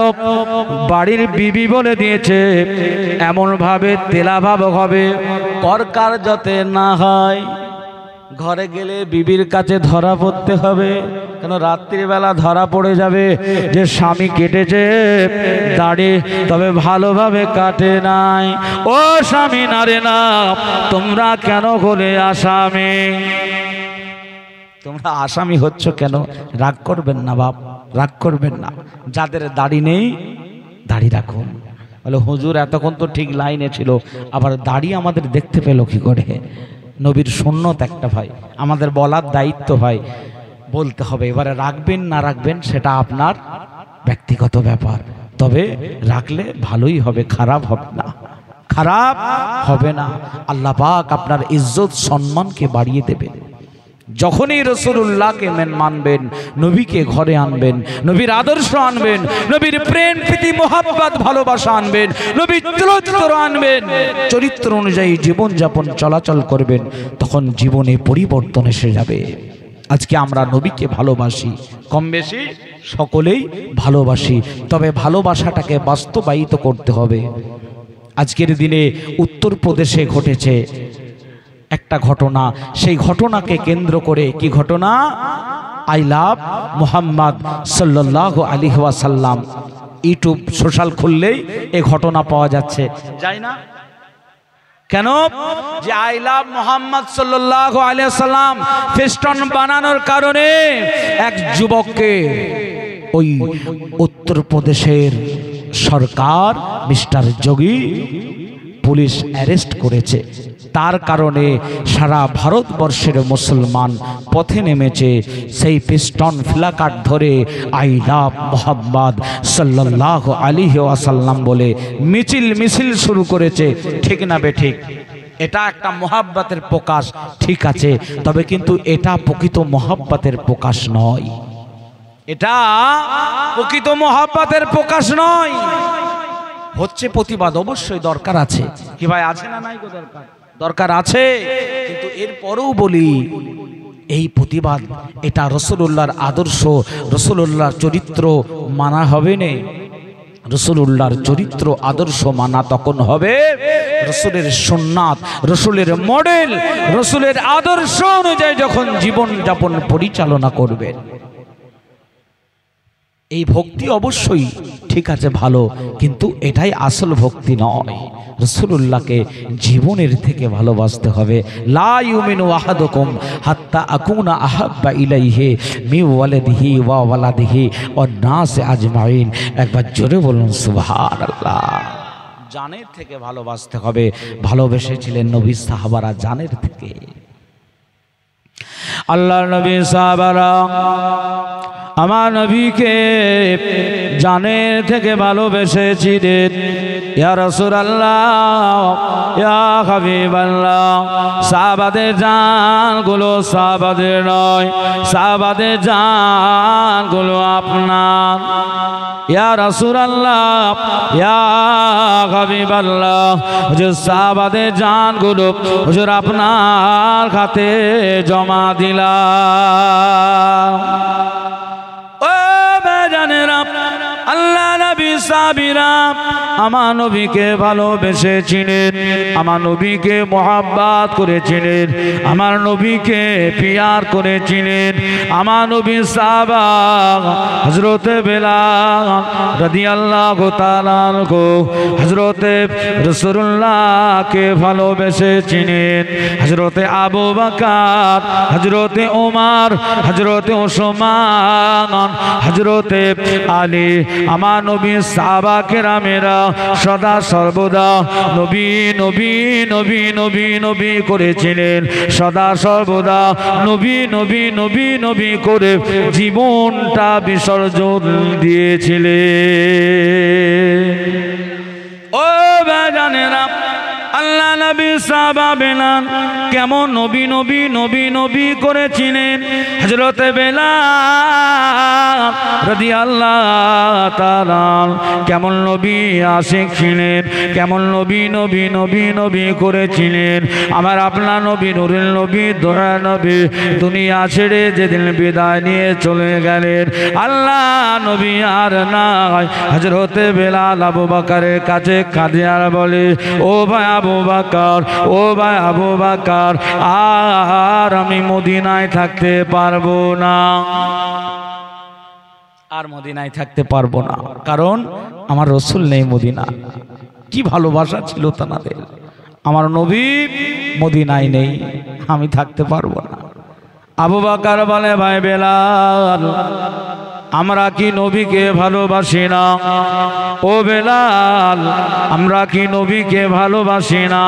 বাড়ির বিবি বলে দিয়েছে এমন ভাবে তেলাভাব হবে করকার যাতে না হয়। ঘরে গেলে বিবির কাছে ধরা পড়তে হবে, কেন রাত্রিবেলা ধরা পড়ে যাবে যে স্বামী কেটেছে দাড়ি, তবে ভালোভাবে কাটে নাই। ও স্বামী নারে না, তোমরা কেন হলে আসামি? তোমরা আসামি হচ্ছ কেন? রাগ করবেন না বাপ, রাগ করবেন না। যাদের দাড়ি নেই দাড়ি রাখুন। বলে হুজুর এতক্ষণ তো ঠিক লাইনে ছিল, আবার দাড়ি আমাদের দেখতে পেল কি করে? নবীর সুন্নত একটা ভাই, আমাদের বলার দায়িত্ব ভাই, বলতে হবে। এবারে রাখবেন না রাখবেন সেটা আপনার ব্যক্তিগত ব্যাপার, তবে রাখলে ভালোই হবে, খারাপ হবে না, খারাপ হবে না। আল্লাহ পাক আপনার ইজ্জত সম্মানকে বাড়িয়ে দেবে। যখনই রাসূলুল্লাহকে মানবেন, নবীকে ঘরে আনবেন, নবীর আদর্শ আনবেন, নবীর প্রেম প্রীতি মোহাব্বত ভালোবাসা আনবেন, নবীর চরিত্র আনবেন, চরিত্র অনুযায়ী জীবন যাপন চলাচল করবেন, তখন জীবনে পরিবর্তন এসে যাবে। আজকে আমরা নবীকে ভালোবাসি, কম বেশি সকলেই ভালোবাসি, তবে ভালোবাসাটাকে বাস্তবায়িত করতে হবে। আজকের দিনে উত্তরপ্রদেশে ঘটেছে একটা ঘটনা, সেই ঘটনাকে কেন্দ্র করে, কি ঘটনা? আই লাভ মুহাম্মদ সাল্লাল্লাহু আলাইহি ওয়াসাল্লাম। ইউটিউব সোশ্যাল খুললেই এই ঘটনা পাওয়া যাচ্ছে, যাই না? কেন? যে আই লাভ মুহাম্মদ সাল্লাল্লাহু আলাইহি ওয়াসাল্লাম ফেস্টন বানানোর কারণে এক যুবককে ওই উত্তরপ্রদেশের সরকার মিস্টার যোগী পুলিশ অ্যারেস্ট করেছে। তার কারণে সারা ভারতবর্ষের মুসলমান পথে নেমেছে, সেই পিস্টন ফ্ল্যাকার্ড ধরে আই লাভ মুহাম্মদ সাল্লাল্লাহু আলাইহি ওয়াসাল্লাম বলে মিছিল শুরু করেছে। ঠিক না বেঠিক? এটা একটা মোহাব্বতের প্রকাশ, ঠিক আছে, তবে কিন্তু এটা প্রকৃত মোহাব্বতের প্রকাশ নয়, এটা প্রকৃত মোহাব্বতের প্রকাশ নয়। হচ্ছে প্রতিবাদ অবশ্যই দরকার আছে, কি ভাই আছে না নাই? দরকার আছে, কিন্তু এরপরেও বলি এই প্রতিবাদ এটা রাসূলুল্লাহর আদর্শ, রাসূলুল্লাহর চরিত্র মানা হবে না। রাসূলুল্লাহর চরিত্র আদর্শ মানা তখন হবে রাসূলের সুন্নাত, রাসূলের মডেল, রাসূলের আদর্শ অনুযায়ী যখন জীবন যাপন পরিচালনা করবেন। এই ভক্তি অবশ্যই ঠিক আছে, ভালো, কিন্তু এটাই আসল ভক্তি নয়। রাসূলুল্লাহকে জীবনের থেকে ভালোবাসতে হবে। লা ইউমিনু আহাদুকুম হাত্তা আকুনা আহাব্বা ইলাইহি মিন ওয়ালিদিহি ওয়া ওয়ালাদিহি ওয়ান নাস আজমাইন। একবার জোরে বলুন সুবহানাল্লাহ। জানের থেকে ভালোবাসতে হবে। ভালোবেসেছিলেন নবী সাহাবারা জানের থেকে। আল্লাহর নবী সাহাবারা আমার নবীকে জানের থেকে ভালোবেসেছিলেন। ইয়া রাসূলুল্লাহ, ইয়া হাবিবাল্লাহ, সাহাবাদের জানগুলো সাহাবাদের নয়, সাহাবাদের জানগুলো আপনার। ইয়া রাসূলুল্লাহ, ইয়া হাবিবাল্লাহ, হুজুর সাহাবাদের জানগুলো হুজুর আপনার হাতে জমা দিলাম। আল্লাহ নবী সাহাবীরা আমার নবীকে ভালোবেসেছিলেন, আমার নবীকে মুহাব্বত করেছিলেন, আমার নবীকে পিয়ার করেছিলেন। আমার নবী সাহাবা হযরত বেলাল রাদিয়াল্লাহু তাআলা আনহু হযরত রাসূলুল্লাহকে ভালোবেসেছিলেন। হযরত আবু বকর, হযরত ওমর, হযরত ওসমান, হযরত আলী আমার নবী সাহাবা কেরামেরা সদা সর্বদা নবী নবী নবী নবী নবী করেছিলেন, সদা সর্বদা নবী নবী নবী নবী করে জীবনটা বিসর্জন দিয়েছিলেন। ও বাজানেরা, আল্লাহ নবী সাহাবা বেলাল কেমন নবী নবী নবী নবী করেছিলেন। হযরত বেলাল রাদিয়াল্লাহু তাআলা কেমন নবী আশিক ছিলেন, কেমন নবী নবী নবী নবী করেছিলেন। আমার আপনার নবী নূরের নবী দয়ার নবী দুনিয়া ছেড়ে যেদিন বিদায় নিয়ে চলে গেলেন, আল্লাহ নবী আর নাই। হযরত বেলাল আবু বকরের কাছে কাঁদে আর বলে, ও ভাই আবু বকর, ও ভাই আবু বকর, আর আমি মদিনায় থাকতে পারবো না, আর মদিনায় থাকতে পারবো না, কারণ আমার রসুল নেই মদিনা। কি ভালোবাসা ছিল তাদের, আমার নবী মদিনায় নেই, আমি থাকতে পারবো না। আবু বকর বলে, ভাই বেলাল, আমরা কি নবীকে ভালোবাসি না? ও বেলাল, আমরা কি নবীকে ভালোবাসি না?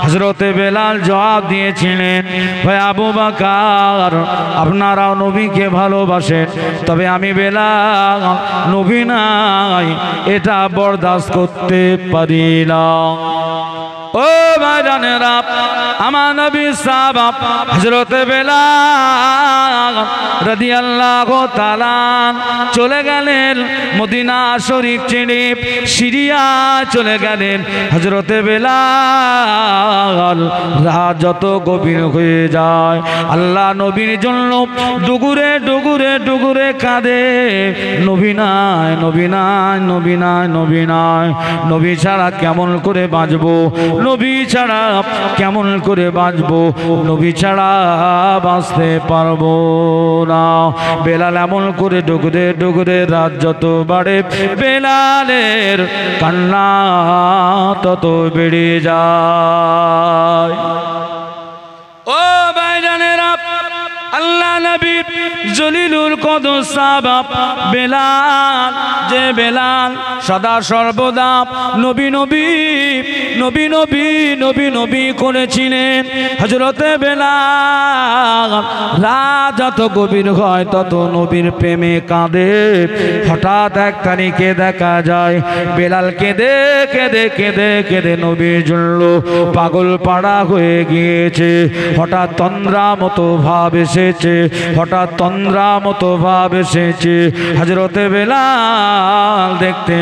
হযরতে বেলাল জবাব দিয়েছিলেন, ভাই আবু বকর, আপনারাও নবীকে ভালোবাসেন, তবে আমি বেলাল নবী নাই এটা বরদাস্ত করতে পারি না। ও ভাইজানেরা, আমার নবী সাহাবা হযরত বেলাল রাদিয়াল্লাহু তাআলা চলে গেলেন মদিনা শরীফ ছেড়ে, সিরিয়া চলে গেলেন। হযরত বেলাল রাত যত গভীর হয়ে যায়, আল্লাহ নবীর জন্য ডুগুরে ডুগুরে ডুগুরে কাঁদে, নবী নাই, নবী নাই, নবী নাই, নবী নাই, নবী ছাড়া কেমন করে বাঁচবো, নবী ছাড়া কেমন করে বাঁচবো, নবী ছাড়া বাঁচতে পারবো না। বেলাল এমন করে ডুগরে ডুগরে রাত যত বাড়ে, বেলালের কান্না তত বেড়ে যায়। ও ভাইজানেরা, আল্লাহ নবী জলিলুল কদর সাহাবা বেলাল, যে বেলাল সদা সর্বদা নবী নবী নবী নবী নবী নবী করেছিলেন। হযরতে বেলাল রাত যত গভীর হয় তত নবীর প্রেমে কাঁদে। হঠাৎ এক তারিখে দেখা যায় বেলাল কেঁদে কেঁদে কেঁদে কেঁদে নবীর জন্য পাগল পাড়া হয়ে গিয়েছে। হঠাৎ তন্দ্রা মতো ভাব এসেছে, হঠাৎ তন্দ্রা মতো ভাব এসেছে। হযরতে বেলাল দেখতে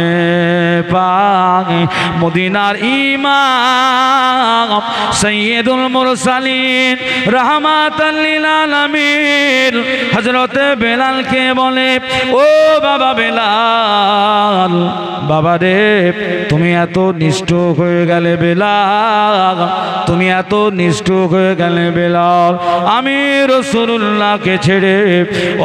পায় মদিনার ইমাম সাইয়্যিদুল মুরসালিন রাহমাতাল লিল আলামিন হযরতে বেলালকে বলে, ও বাবা বেলাল, বাবা রে, তুমি এত নিষ্ঠুর হয়ে গেলে বেলাল, তুমি এত নিষ্ঠুর হয়ে গেলে বেলাল, আমি রাসূলুল্লাহকে ছেড়ে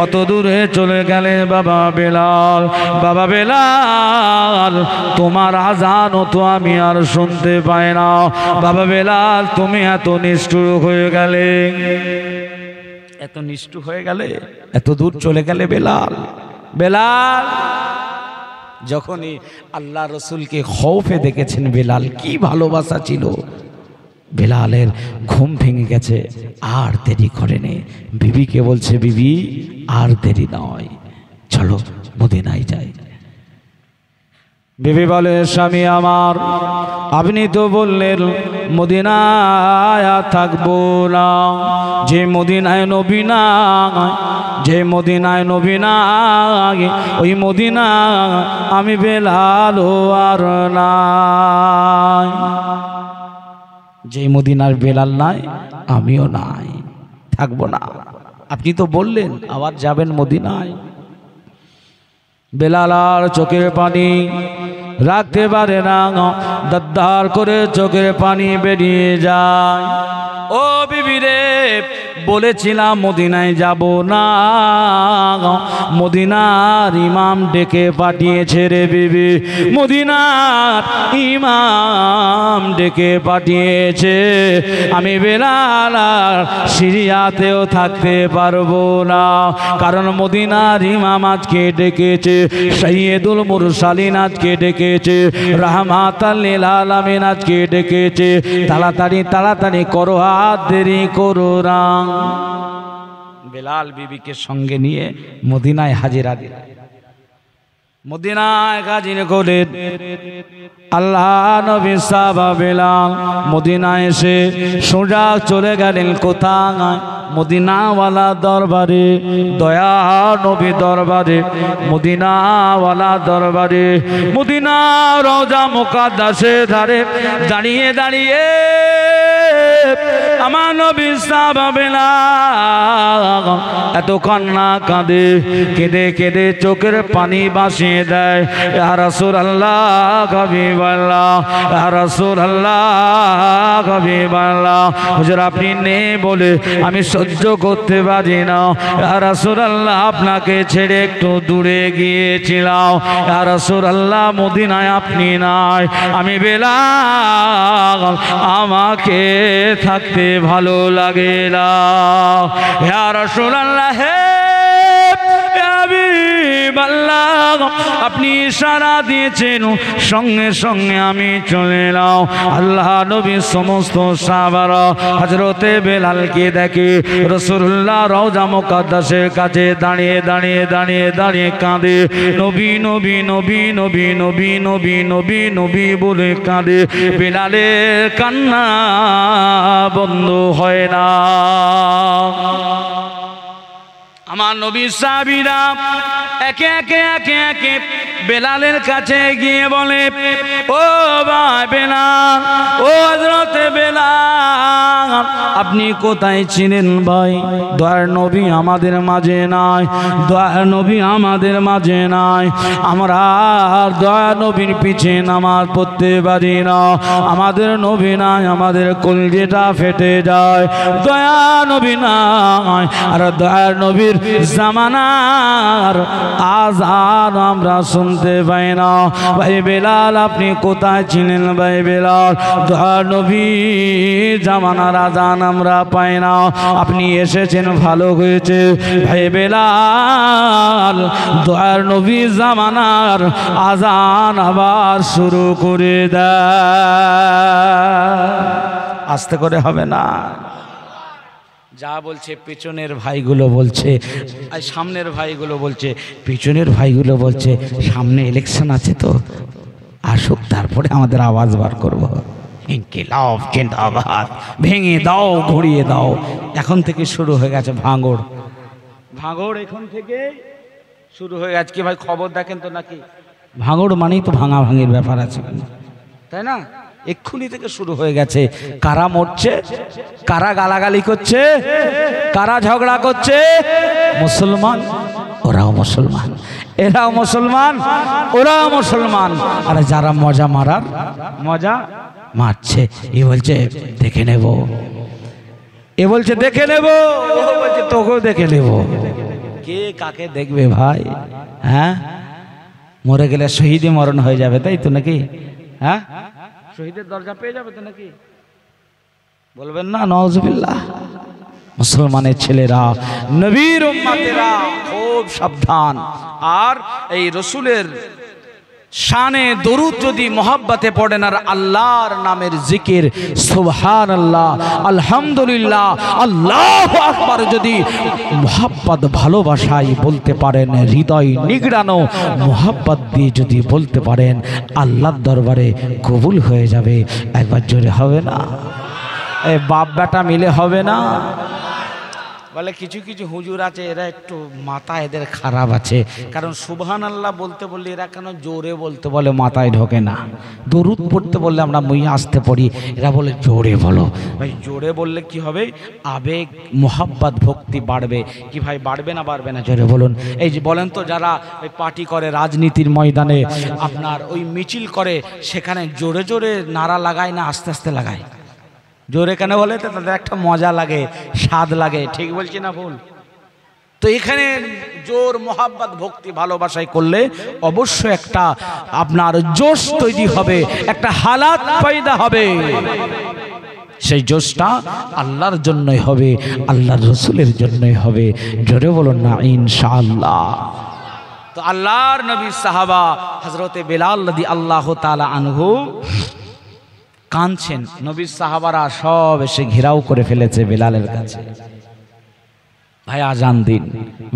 অত দূরে চলে গেলে বাবা বেলাল, বাবা বেলাল, তোমার আজান তো আমি আর শুনতে পাই না, বাবা বেলাল তুমি এত নিষ্ঠুর হয়ে গেলে, এত নিষ্ঠুর হয়ে গেলে, এত দূর চলে গেলে বেলাল। বেলাল যখনই আল্লাহ রসুলকে খৌফে দেখেছেন, বেলাল কি ভালোবাসা ছিল, বেলালের ঘুম ভেঙে গেছে, আর দেরি করেনি। বিবিকে বলছে, বিবি আর দেরি নয়, চলো মদিনায় যাই। বিবি বলে, স্বামী আমার, আপনি তো বললেন মদিনায় থাকবো না, যে মদিনায় নবী নাই, যে মদিনায় নবী নাই, ওই মদিনা আমি বেলাল আর নাই, যে মদিনার বেলাল নাই আমিও নাই, থাকবো না। আপনি তো বললেন আবার যাবেন মদিনায়। বেলাল আর চোখের পানি রাখতে পারে না, দাদ্দার করে চোখের পানি বেরিয়ে যায়। ও বিবি রে, বলেছিলাম মদিনায় যাব না, মদিনার ইমাম ডেকে পাঠিয়েছে রে বিবি, মদিনার ইমাম ডেকে পাঠিয়েছে। আমি বেলাল আর সিরিয়াতেও থাকতে পারবো না, কারণ মদিনার ইমাম আজকে ডেকেছে, সৈয়দুল মুরসালিন আজকে ডেকেছে, রাহমাতাল লিল আলামিন আজকে ডেকেছে। তাড়াতাড়ি তাড়াতাড়ি করো, আর দেরি করো না। বেলাল বিবিকে সঙ্গে নিয়ে মদিনায় হাজিরা দিল। মদিনায় হাজির করে আল্লাহ নবী সাহাবা বেলাল মদিনায় এসে সোজা চলে গেলেন কোথায়? মদিনাওয়ালা দরবারে, দয়া নবী দরবারে, মদিনাওয়ালা দরবারে, মদিনা রওজা মুকাদ্দাসে ধারে দাঁড়িয়ে দাঁড়িয়ে আমার নবী সাহাবা বেলাল এত কান্না কাঁদে, কেঁদে কেঁদে চোখের পানি ভাসিয়ে দেয়। ইয়া রাসূলুল্লাহ হাবিবাল্লাহ, ইয়া রাসূলুল্লাহ হাবিবাল্লাহ, হুজুর আপনি নেই বলে আমি সহ্য করতে পারি না। ইয়া রাসূলুল্লাহ আপনাকে ছেড়ে একটু দূরে গিয়েছিলাম। ইয়া রাসূলুল্লাহ মদিনায় আপনি নাই, আমি বেলাল আমাকে থাকতে ভালো লাগে না। ইয়া রাসূলুল্লাহ আপনি ইশারা দিয়েছেন, সঙ্গে সঙ্গে আমি চলে এলাম। আল্লাহ নবী সমস্ত সাহাবারা হযরতে বেলালকে দেখে রাসূলুল্লাহ রওজা মুকাদ্দাসের কাছে দাঁড়িয়ে দাঁড়িয়ে দাঁড়িয়ে দাঁড়িয়ে কাঁদে, নবী নবী নবী নবী নবী নবী নবী নবী বলে কাঁদে। বেলালের কান্না বন্ধ হয় না। আমার নবী সাহাবীরা একে একে একে একে বেলালের কাছে গিয়ে বলে, ও ভাই বেলাল, ও হযরতে বেলাল, আপনি কোথায় ছিলেন ভাই? দয়ার নবী আমাদের মাঝে নাই, দয়ার নবী আমাদের মাঝে নাই। আমরা দয়ার নবীর পিছে নামাজ পড়তে পারি না, আমাদের নবী নাই, আমাদের কলজেটা ফেটে যায়। দয়া নবী নাই, আর দয়ার নবীর জামানার আযান আমরা শুনতে পাই না। ভাই বেলাল আপনি কোথায় ছিলেন? ভাই বেলাল, দয়ার নবী জামানার আযান আমরা পাই না, আপনি এসেছেন ভালো হয়েছে। ভাই বেলাল, দয়ার নবী জামানার আযান আবার শুরু করে দেয়। আস্তে করে হবে না, যা বলছে পেছনের ভাইগুলো বলছে, আর সামনের ভাইগুলো বলছে, পেছনের ভাইগুলো বলছে সামনে ইলেকশন আছে তো আসুক, তারপরে আমাদের আওয়াজ বার করবো। ইনকিলাব জিন্দাবাদ, ভেঙে দাও ঘুরিয়ে দাও। এখন থেকে শুরু হয়ে গেছে ভাঙড়, ভাঙড় এখন থেকে শুরু হয়ে গেছে। কি ভাই খবর দেখেন তো নাকি? ভাঙড় মানেই তো ভাঙা ভাঙির ব্যাপার আছে, তাই না? এক্ষুনি থেকে শুরু হয়ে গেছে। কারা মরছে, কারা গালাগালি করছে, কারা ঝগড়া করছে? মুসলমান, ওরাও মুসলমান, এরাও মুসলমান, ওরাও মুসলমান। আর যারা মজা মারার মজা মারছে, এ বলছে দেখে নেব, এ বলছে দেখে নেব, ও বলছে তোকেও দেখে নেব। কে কাকে দেখবে ভাই? হ্যাঁ, মরে গেলে শহীদে মরণ হয়ে যাবে, তাই তো নাকি? হ্যাঁ, শহীদের দরজা পেয়ে যাবে তো নাকি? বলবেন না নাউজুবিল্লাহ। মুসলমানের ছেলেরা, নবীর উম্মতেরা খুব সাবধান। আর এই রসুলের শানে দরুদ যদি মহব্বতে পড়েন আর আল্লাহর নামের জিকির সুবহানাল্লাহ, আলহামদুলিল্লাহ, আল্লাহু আকবার যদি মহব্বত ভালোবাসায় বলতে পারেন, হৃদয় নিগড়ানো মহব্বত দিয়ে যদি বলতে পারেন, আল্লাহর দরবারে কবুল হয়ে যাবে। একবার জোরে হবে না? এই বাপ বেটা মিলে হবে না? বলে কিছু কিছু হুজুর আছে এরা একটু মাথা এদের খারাপ আছে, কারণ সুবহানাল্লাহ বলতে বললে এরা কেন জোরে বলতে বলে, মাথায় ঢোকে না। দরুদ পড়তে বললে আমরা মুই আসতে পড়ি, এরা বলে জোরে বলো। ভাই জোরে বললে কি হবে? আবেগ, মোহাব্বত, ভক্তি বাড়বে। কি ভাই বাড়বে না বাড়বে না? জোরে বলুন। এই যে বলেন তো, যারা ওই পার্টি করে রাজনীতির ময়দানে, আপনার ওই মিছিল করে, সেখানে জোরে জোরে নারা লাগায় না আস্তে আস্তে লাগায়? জোরে কেন বলে? তো তাদের একটা মজা লাগে, স্বাদ লাগে। ঠিক বলছি না ভুল? তো এখানে জোর মোহাব্বত ভক্তি ভালোবাসায় করলে অবশ্যই একটা আপনার জোশ তৈরি হবে, একটা হালাত পয়দা হবে। সেই জোশটা আল্লাহর জন্যই হবে, আল্লাহর রসুলের জন্যই হবে। জোরে বলুন না ইনশাআল্লাহ। তো আল্লাহর নবী সাহাবা হযরতে বেলাল রাদিয়াল্লাহু তাআলা আনহু কাঁদছেন। নবীর সাহাবারা সব এসে ঘেরাও করে ফেলেছে বেলালের কাছে। ভাই আজান দিন।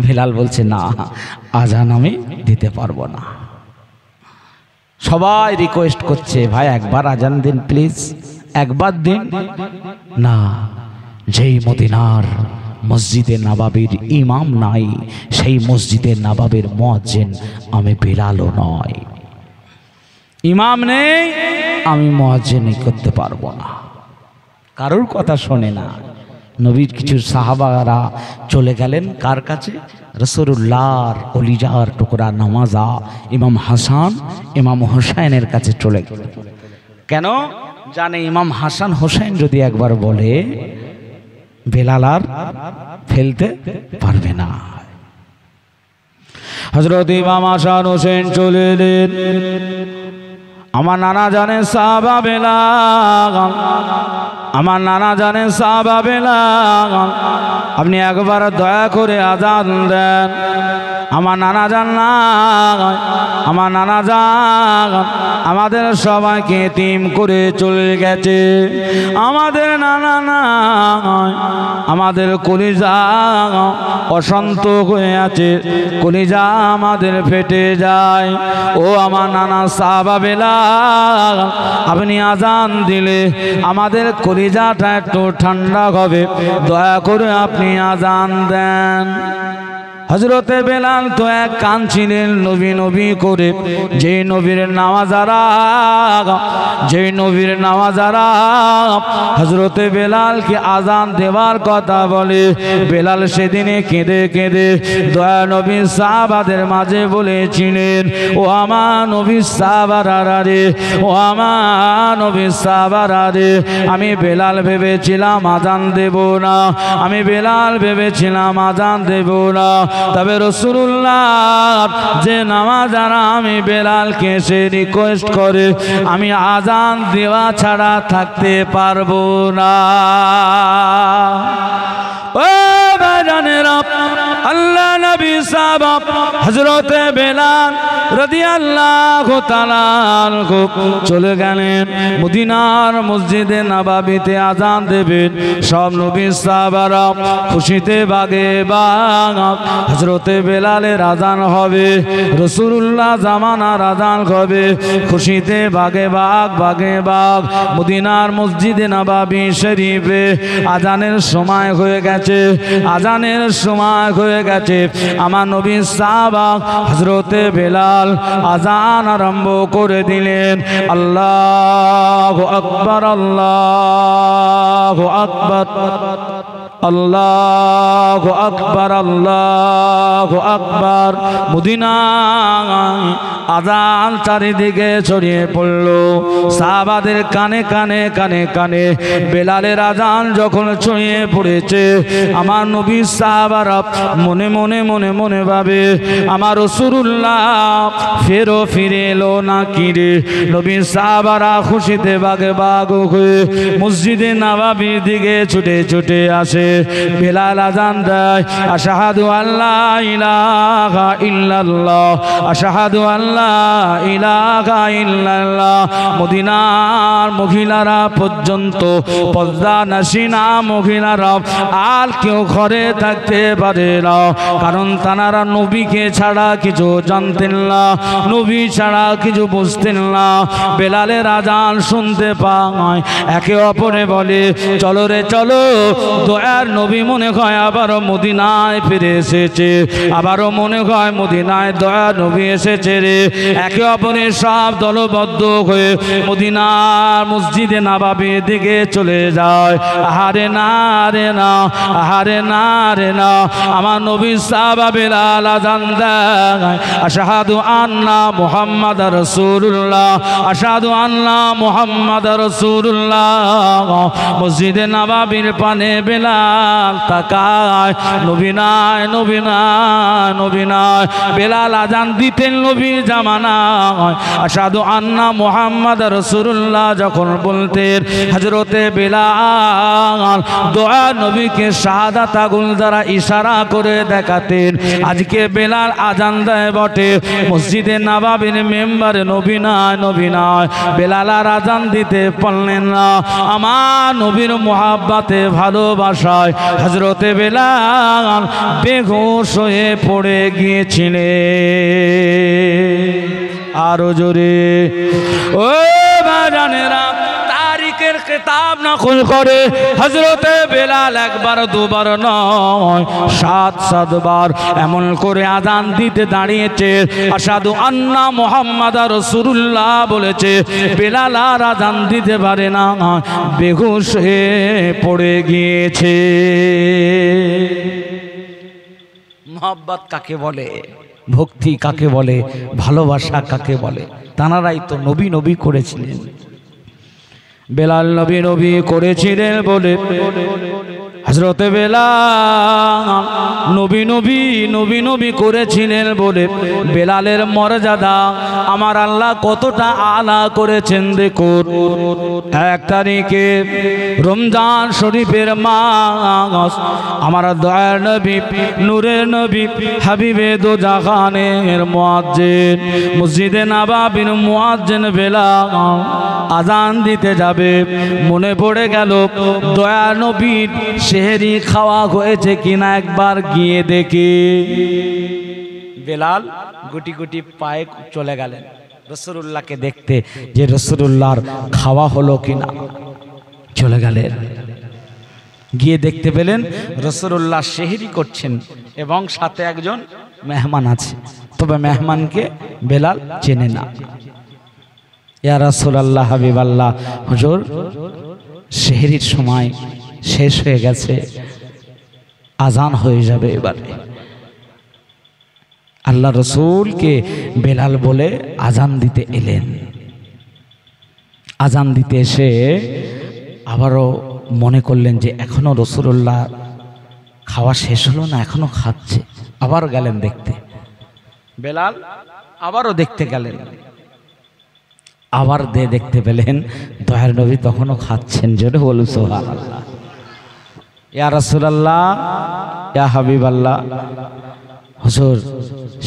বেলাল বলছে না, আজান আমি দিতে পারবো না। সবাই রিকোয়েস্ট করছে, ভাই একবার আজান দিন প্লিজ, একবার দিন। না, যেই মদিনার মসজিদে নববীর ইমাম নাই, সেই মসজিদে নববীর মুয়াজ্জিন আমি বেলালও নয়। ইমাম নেই, আমি মুয়াজ্জিনি করতে পারবো না। কারোর কথা শোনে না। নবীর কিছু সাহাবারা চলে গেলেন কার কাছে? রাসূলুল্লাহর কলিজার টুকরা নামাজা ইমাম হাসান ইমাম হোসেনের কাছে চলে গেলেন। কেন জানে? ইমাম হাসান হোসেন যদি একবার বলে, বেলাল আর ফেলতে পারবে না। হযরত ইমাম হাসান হোসেন চলে এলেন। আমার নানা জানেন সাহাবা বেলাল, আমার নানা জানেন সাহাবা বেলাল, আপনি একবার দয়া করে আজান দেন। আমার নানা জান না, আমার নানা জান আমাদের সবাইকে এতিম করে চলে গেছে। আমাদের নানা না, আমাদের কলিজা অশান্ত হয়ে আছে, কলিজা আমাদের ফেটে যায়। ও আমার নানা সাহাবা বেলাল, আপনি আজান দিলে আমাদের কলিজাটা একটু ঠান্ডা হবে, দয়া করে আপনি আজান দেন। হযরতে বেলাল তো এক কাঁদছিলেন নবী নবী করে। যে নবীর নামাজারা, যে নবীর নামাজারা হযরতে বেলালকে আজান দেওয়ার কথা বলে, বেলাল সেদিনে কেঁদে কেঁদে দয়া নবীর সাহাবাদের মাঝে বলেছিলেন, ও আমার নবীর সাহাবারা রে, ও আমার নবীর সাহাবারা রে, আমি বেলাল ভেবেছিলাম আজান দেব না, আমি বেলাল ভেবেছিলাম আজান দেব না। তবে রাসূলুল্লাহ যে নামাজারা আমি বেলালকে সে রিকোয়েস্ট করে, আমি আজান দেওয়া ছাড়া থাকতে পারবো না। ও বাজানেরা, আল্লাহ নবী সাহাবা হযরতে বেলাল রাদিয়াল্লাহু তাআলা আনহু চলে গেলেন মদিনার মসজিদে নববীতে আজান দেবেন। সব নবীর সাহাবারা খুশিতে বাগে বাগ, হযরতে বেলালের আজান হবে, রাসূলুল্লাহ জামানার আজান হবে। খুশিতে বাগে বাগ বাগে বাগ মদিনার মসজিদে নববী শরীফে আজানের সময় হয়ে গেছে, আজানের সময় হয়ে গেছে। আমার নবীর সাহাবা হযরতে বেলাল আজান আরম্ভ করে দিলেন। আল্লাহু আকবার, আল্লাহু আকবার, আল্লাহু আকবার, আল্লাহু আকবার। মদিনায় আজান চারিদিকে ছড়িয়ে পড়ল। সাহাবাদের কানে কানে কানে কানে বেলালের আজান যখন ছড়িয়ে পড়েছে, আমার নবী সাহাবারা মনে মনে মনে মনে ভাবে, আমার রাসূলুল্লাহ ফেরো ফিরে এলো না কি রে। নবী সাহাবারা খুশিতে বাগে বাগ হয়ে মসজিদে নববীর দিকে ছুটে ছুটে আসে। বেলাল আজান দেয়, আশহাদু আল্লা ইলাহা ইল্লাল্লাহ, আশহাদু আল্লা ইলাহা ইল্লাল্লাহ। মদিনার মহিলারা পর্যন্ত, পর্দা নাশিনা মহিলারা আর কেউ ঘরে থাকতে পারে না, কারণ তারা নবীকে ছাড়া কিছু জানতেন না, নবী ছাড়া কিছু বুঝতেন না। বেলালের আজান শুনতে পায়, একে অপরে বলে, চলো রে চলো, দয়ার নবী মনে হয় আবারও মদিনায় ফিরে এসেছে, আবারও মনে হয় মদিনায় দয়ার নবী এসেছে রে। একে অপরের সব দলবদ্ধ হয়ে মদিনার মসজিদে নববীর দিকে চলে যায়। আহারে না রে না, আহারে না রে না, আমার নবী সাহাবা বেলাল আযান দেয়, আশহাদু আন্না মুহাম্মাদ রাসূলুল্লাহ, আশহাদু আন্না মুহাম্মাদ রাসূলুল্লাহ। মসজিদে নববীর পানে বেলাল তাকায়, নবী নাই, নবী নাই, নবী নাই। বেলাল আযান দিতেন নবীর জামানায়, আশহাদু আন্না মুহাম্মাদ রাসূলুল্লাহ যখন বলতেন, হযরতে বেলাল দোয়া নবীকে শাহাদাত আগুন দ্বারা ইশারা করে দেখাতেন। আজকে বেলাল আযান দেয় বটে, মসজিদে নববীর মেম্বারে নবী নাই, নবী নাই। বেলাল আর আযান দিতে পারলেন না। আমার নবীর মুহাব্বতে ভালোবাসায় হযরতে বেলাল বেহুশ হয়ে পড়ে গিয়েছিলেন। আরো জোরে ও বাজানেরা, তারিখের কিতাব নকল করে হযরতে বেলাল একবার দুবার নয় 7 বার এমন করে আযান দিতে দাঁড়িয়েছে, আশহাদু আন্না মুহাম্মাদার রাসূলুল্লাহ বলেছে। বেলাল আর আযান দিতে পারে না, বেহুশ হয়ে পড়ে গিয়েছে। মোহাব্বত কাকে বলে, ভক্তি কাকে বলে, ভালোবাসা কাকে বলে? তানারাই তো নবী নবী করেছিলেন। বেলাল নবী নবী করেছিলেন বলে হযরতে বেলাল নবী নবী নবী নবী করেছিলেন বলে বেলালের মর্যাদা আমার আল্লাহ কতটা আলা করেছেন দেখুন। 1 তারিখে রমজান শরীফের মাস, আমার দয়ার নবী, নূরের নবী, হাবিবে দো জাহানের মুয়াজ্জিন, মসজিদে নববীর মুয়াজ্জিন বেলাল আযান দিতে যাবে। মনে পড়ে গেল দয়ার নবীর সেহরি খাওয়া হয়েছে কিনা একবার গিয়ে দেখে। বেলাল গুটি গুটি পায়ে চলে গেলেন রাসূলুল্লাহকে দেখতে, যে রাসূলুল্লাহর খাওয়া হলো কিনা। চলে গেলেন, গিয়ে দেখতে পেলেন রাসূলুল্লাহ সেহরি করছেন এবং সাথে একজন মেহমান আছে, তবে মেহমানকে বেলাল চেনে না। ইয়া রাসূলুল্লাহ, হাবিবাল্লাহ, হুজুর সেহরির সময় শেষ হয়ে গেছে, আজান হয়ে যাবে এবারে। আল্লাহ রসুলকে বেলাল বলে আজান দিতে এলেন। আজান দিতে এসে আবারও মনে করলেন যে এখনো রাসূলুল্লাহ খাওয়া শেষ হলো না, এখনো খাচ্ছে। আবার গেলেন দেখতে, বেলাল আবারও দেখতে গেলেন, আবার দেখতে পেলেন দয়ার নবী তখনও খাচ্ছেন। জোরে বলুন সুবহানাল্লাহ। ইয়া রাসূলুল্লাহ, ইয়া হাবিবাল্লাহ, হুজুর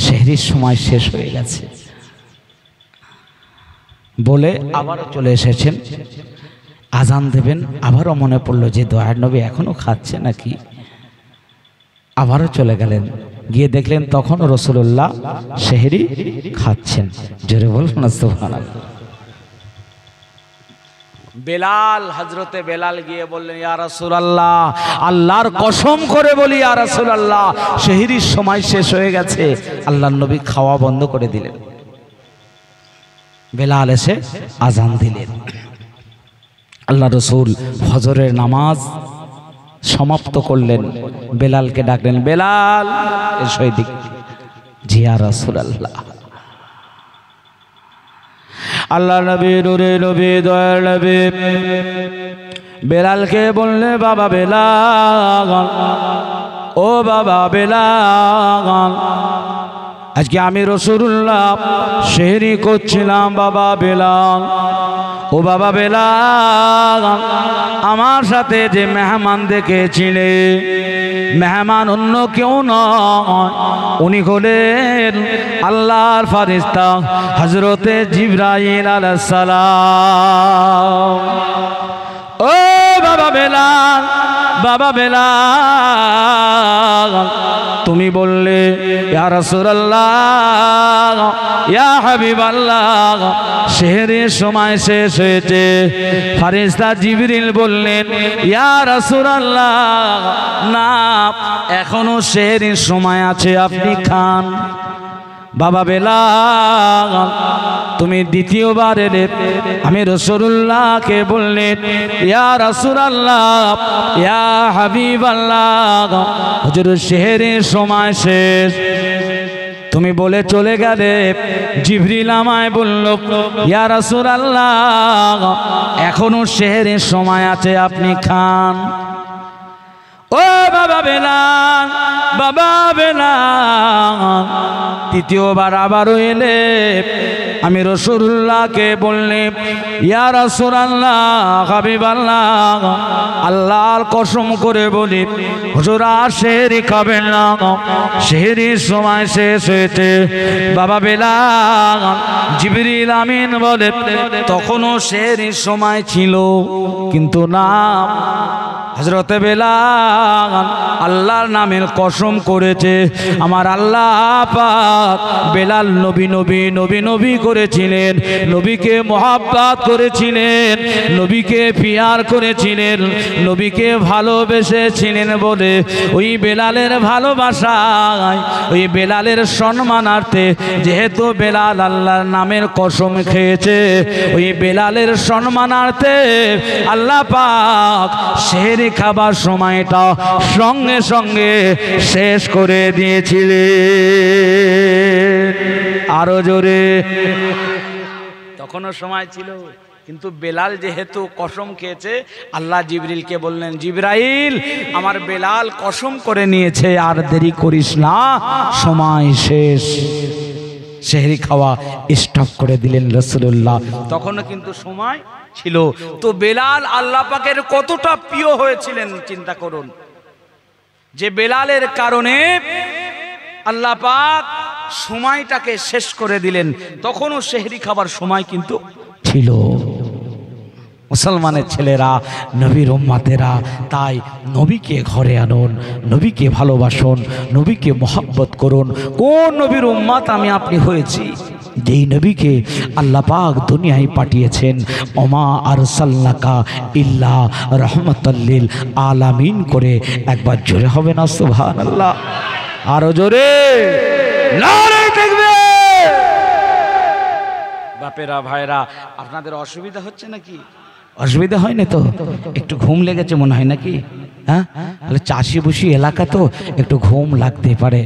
সেহরির সময় শেষ হয়ে গেছে বলে আবারও চলে এসেছেন। আজান দেবেন, আবারও মনে পড়লো যে দয়ার নবী এখনো খাচ্ছে নাকি। আবারও চলে গেলেন, গিয়ে দেখলেন তখনও রাসূলুল্লাহ সেহরি খাচ্ছেন। জোরে বলুন না সুবহানাল্লাহ। বেলাল, হযরতে বেলাল গিয়ে বললেন, ইয়া রাসূলুল্লাহ, আল্লাহর কসম করে বলি ইয়া রাসূলুল্লাহ, সেহরির সময় শেষ হয়ে গেছে। আল্লাহর নবী খাওয়া বন্ধ করে দিলেন। বেলাল এসে আজান দিলেন। আল্লাহ রসুল ফজরের নামাজ সমাপ্ত করলেন, বেলালকে ডাকলেন, বেলাল এসো এদিকে। জি ইয়া রাসূলুল্লাহ। আল্লাহ নবী, নূরে নবী, দয়ার নবী বেলালকে বললে, বাবা বেলাল, ও বাবা বেলাল, আজকে আমি রাসূলুল্লাহ সেহরি করছিলাম বাবা বেলাল। ও বাবা বেলাল, আমার সাথে যে মেহমান দেখেছিলে, মেহমান অন্য কেউ নয়, উনি হলেন আল্লাহর ফেরেশতা হযরতে জিবরাইল আলাইহিস সালাম। ও বাবা বেলাল, বাবা বেলাল, তুমি বললে ইয়া রাসূলুল্লাহ, ইয়া হাবিবাল্লাহ, সেহরির সময় শেষ হয়েছে। ফেরেশতা জিবরিল বললেন, ইয়া রাসূলুল্লাহ, না, এখনো সেহরির সময় আছে, আপনি খান। বাবা বেলাল তুমি দ্বিতীয়বার এলে আমি রাসূলুল্লাহকে বললেন ইয়া রাসূলুল্লাহ ইয়া হাবিবাল্লাহ হুজুর সেহরির সময় শেষ তুমি বলে চলে গেলে জিবরিল আমায় বলল ইয়া রাসূলুল্লাহ এখনো সেহরির সময় আছে আপনি খান ও বাবা বেলাল বাবা বেলাল তৃতীয়বার আবারও এলে আমি রাসূলুল্লাহকে বললাম ইয়া রাসূলুল্লাহ হাবিবাল্লাহ আল্লাহর কসম করে বলি হুজুর আর সেহরি খাবেন না সেহরির সময় শেষ হয়েছে বাবা বেলাল জিবরিল আমিন বলে তখনও সেহরির সময় ছিল কিন্তু না হযরতে বেলাল আল্লাহর নামের কসম করেছে আমার আল্লাহ পাক বেলাল নবী নবী নবী নবী করেছিলেন নবীকে মহব্বত করেছিলেন নবীকে পিয়ার করেছিলেন নবীকে ভালোবেসেছিলেন বলে ওই বেলালের ভালোবাসায় ওই বেলালের সম্মানার্থে যেহেতু বেলাল আল্লাহর নামের কসম খেয়েছে ওই বেলালের সম্মানার্থে আল্লাহ পাক সেহরি খাবার সময়টা সঙ্গে সঙ্গে শেষ করে দিয়েছিলেন আরো জোরে তখনও সময় ছিল কিন্তু বেলাল যেহেতু কসম খেয়েছে আল্লাহ জিবরিলকে বললেন জিবরাইল আমার বেলাল কসম করে নিয়েছে আর দেরি করিস না সময় শেষ সেহরি খাওয়া স্টপ করে দিলেন রাসূলুল্লাহ তখনও কিন্তু সময় ছিল তো বেলাল আল্লাহ পাকের কতটা প্রিয় হয়েছিলেন চিন্তা করুন যে বেলালের কারণে আল্লাহ পাক সময়টাকে শেষ করে দিলেন তখনও সেহরি খাবার সময় কিন্তু ছিল মুসলমানের ছেলেরা নবীর উম্মতেরা তাই নবীকে ঘরে আনুন নবীকে ভালোবাসুন নবীকে মহব্বত করুন কোন নবীর উম্মত আমি আপনি হয়েছি যেই নবীকে আল্লাহ পাক দুনিয়ায় পাঠিয়েছেন ওমা আরসালনাকা ইল্লা রাহমাতাল লিল আলামিন করে একবার জোরে হবে না সুবহানাল্লাহ আরো জোরে নারে তাকবীর বাপেরা ভাইরা আপনাদের অসুবিধা হচ্ছে নাকি অসুবিধা হয় না তো একটু ঘুম লেগেছে মনে হয় নাকি হ্যাঁ তাহলে চাষি বসি এলাকা তো একটু ঘুম লাগতে পারে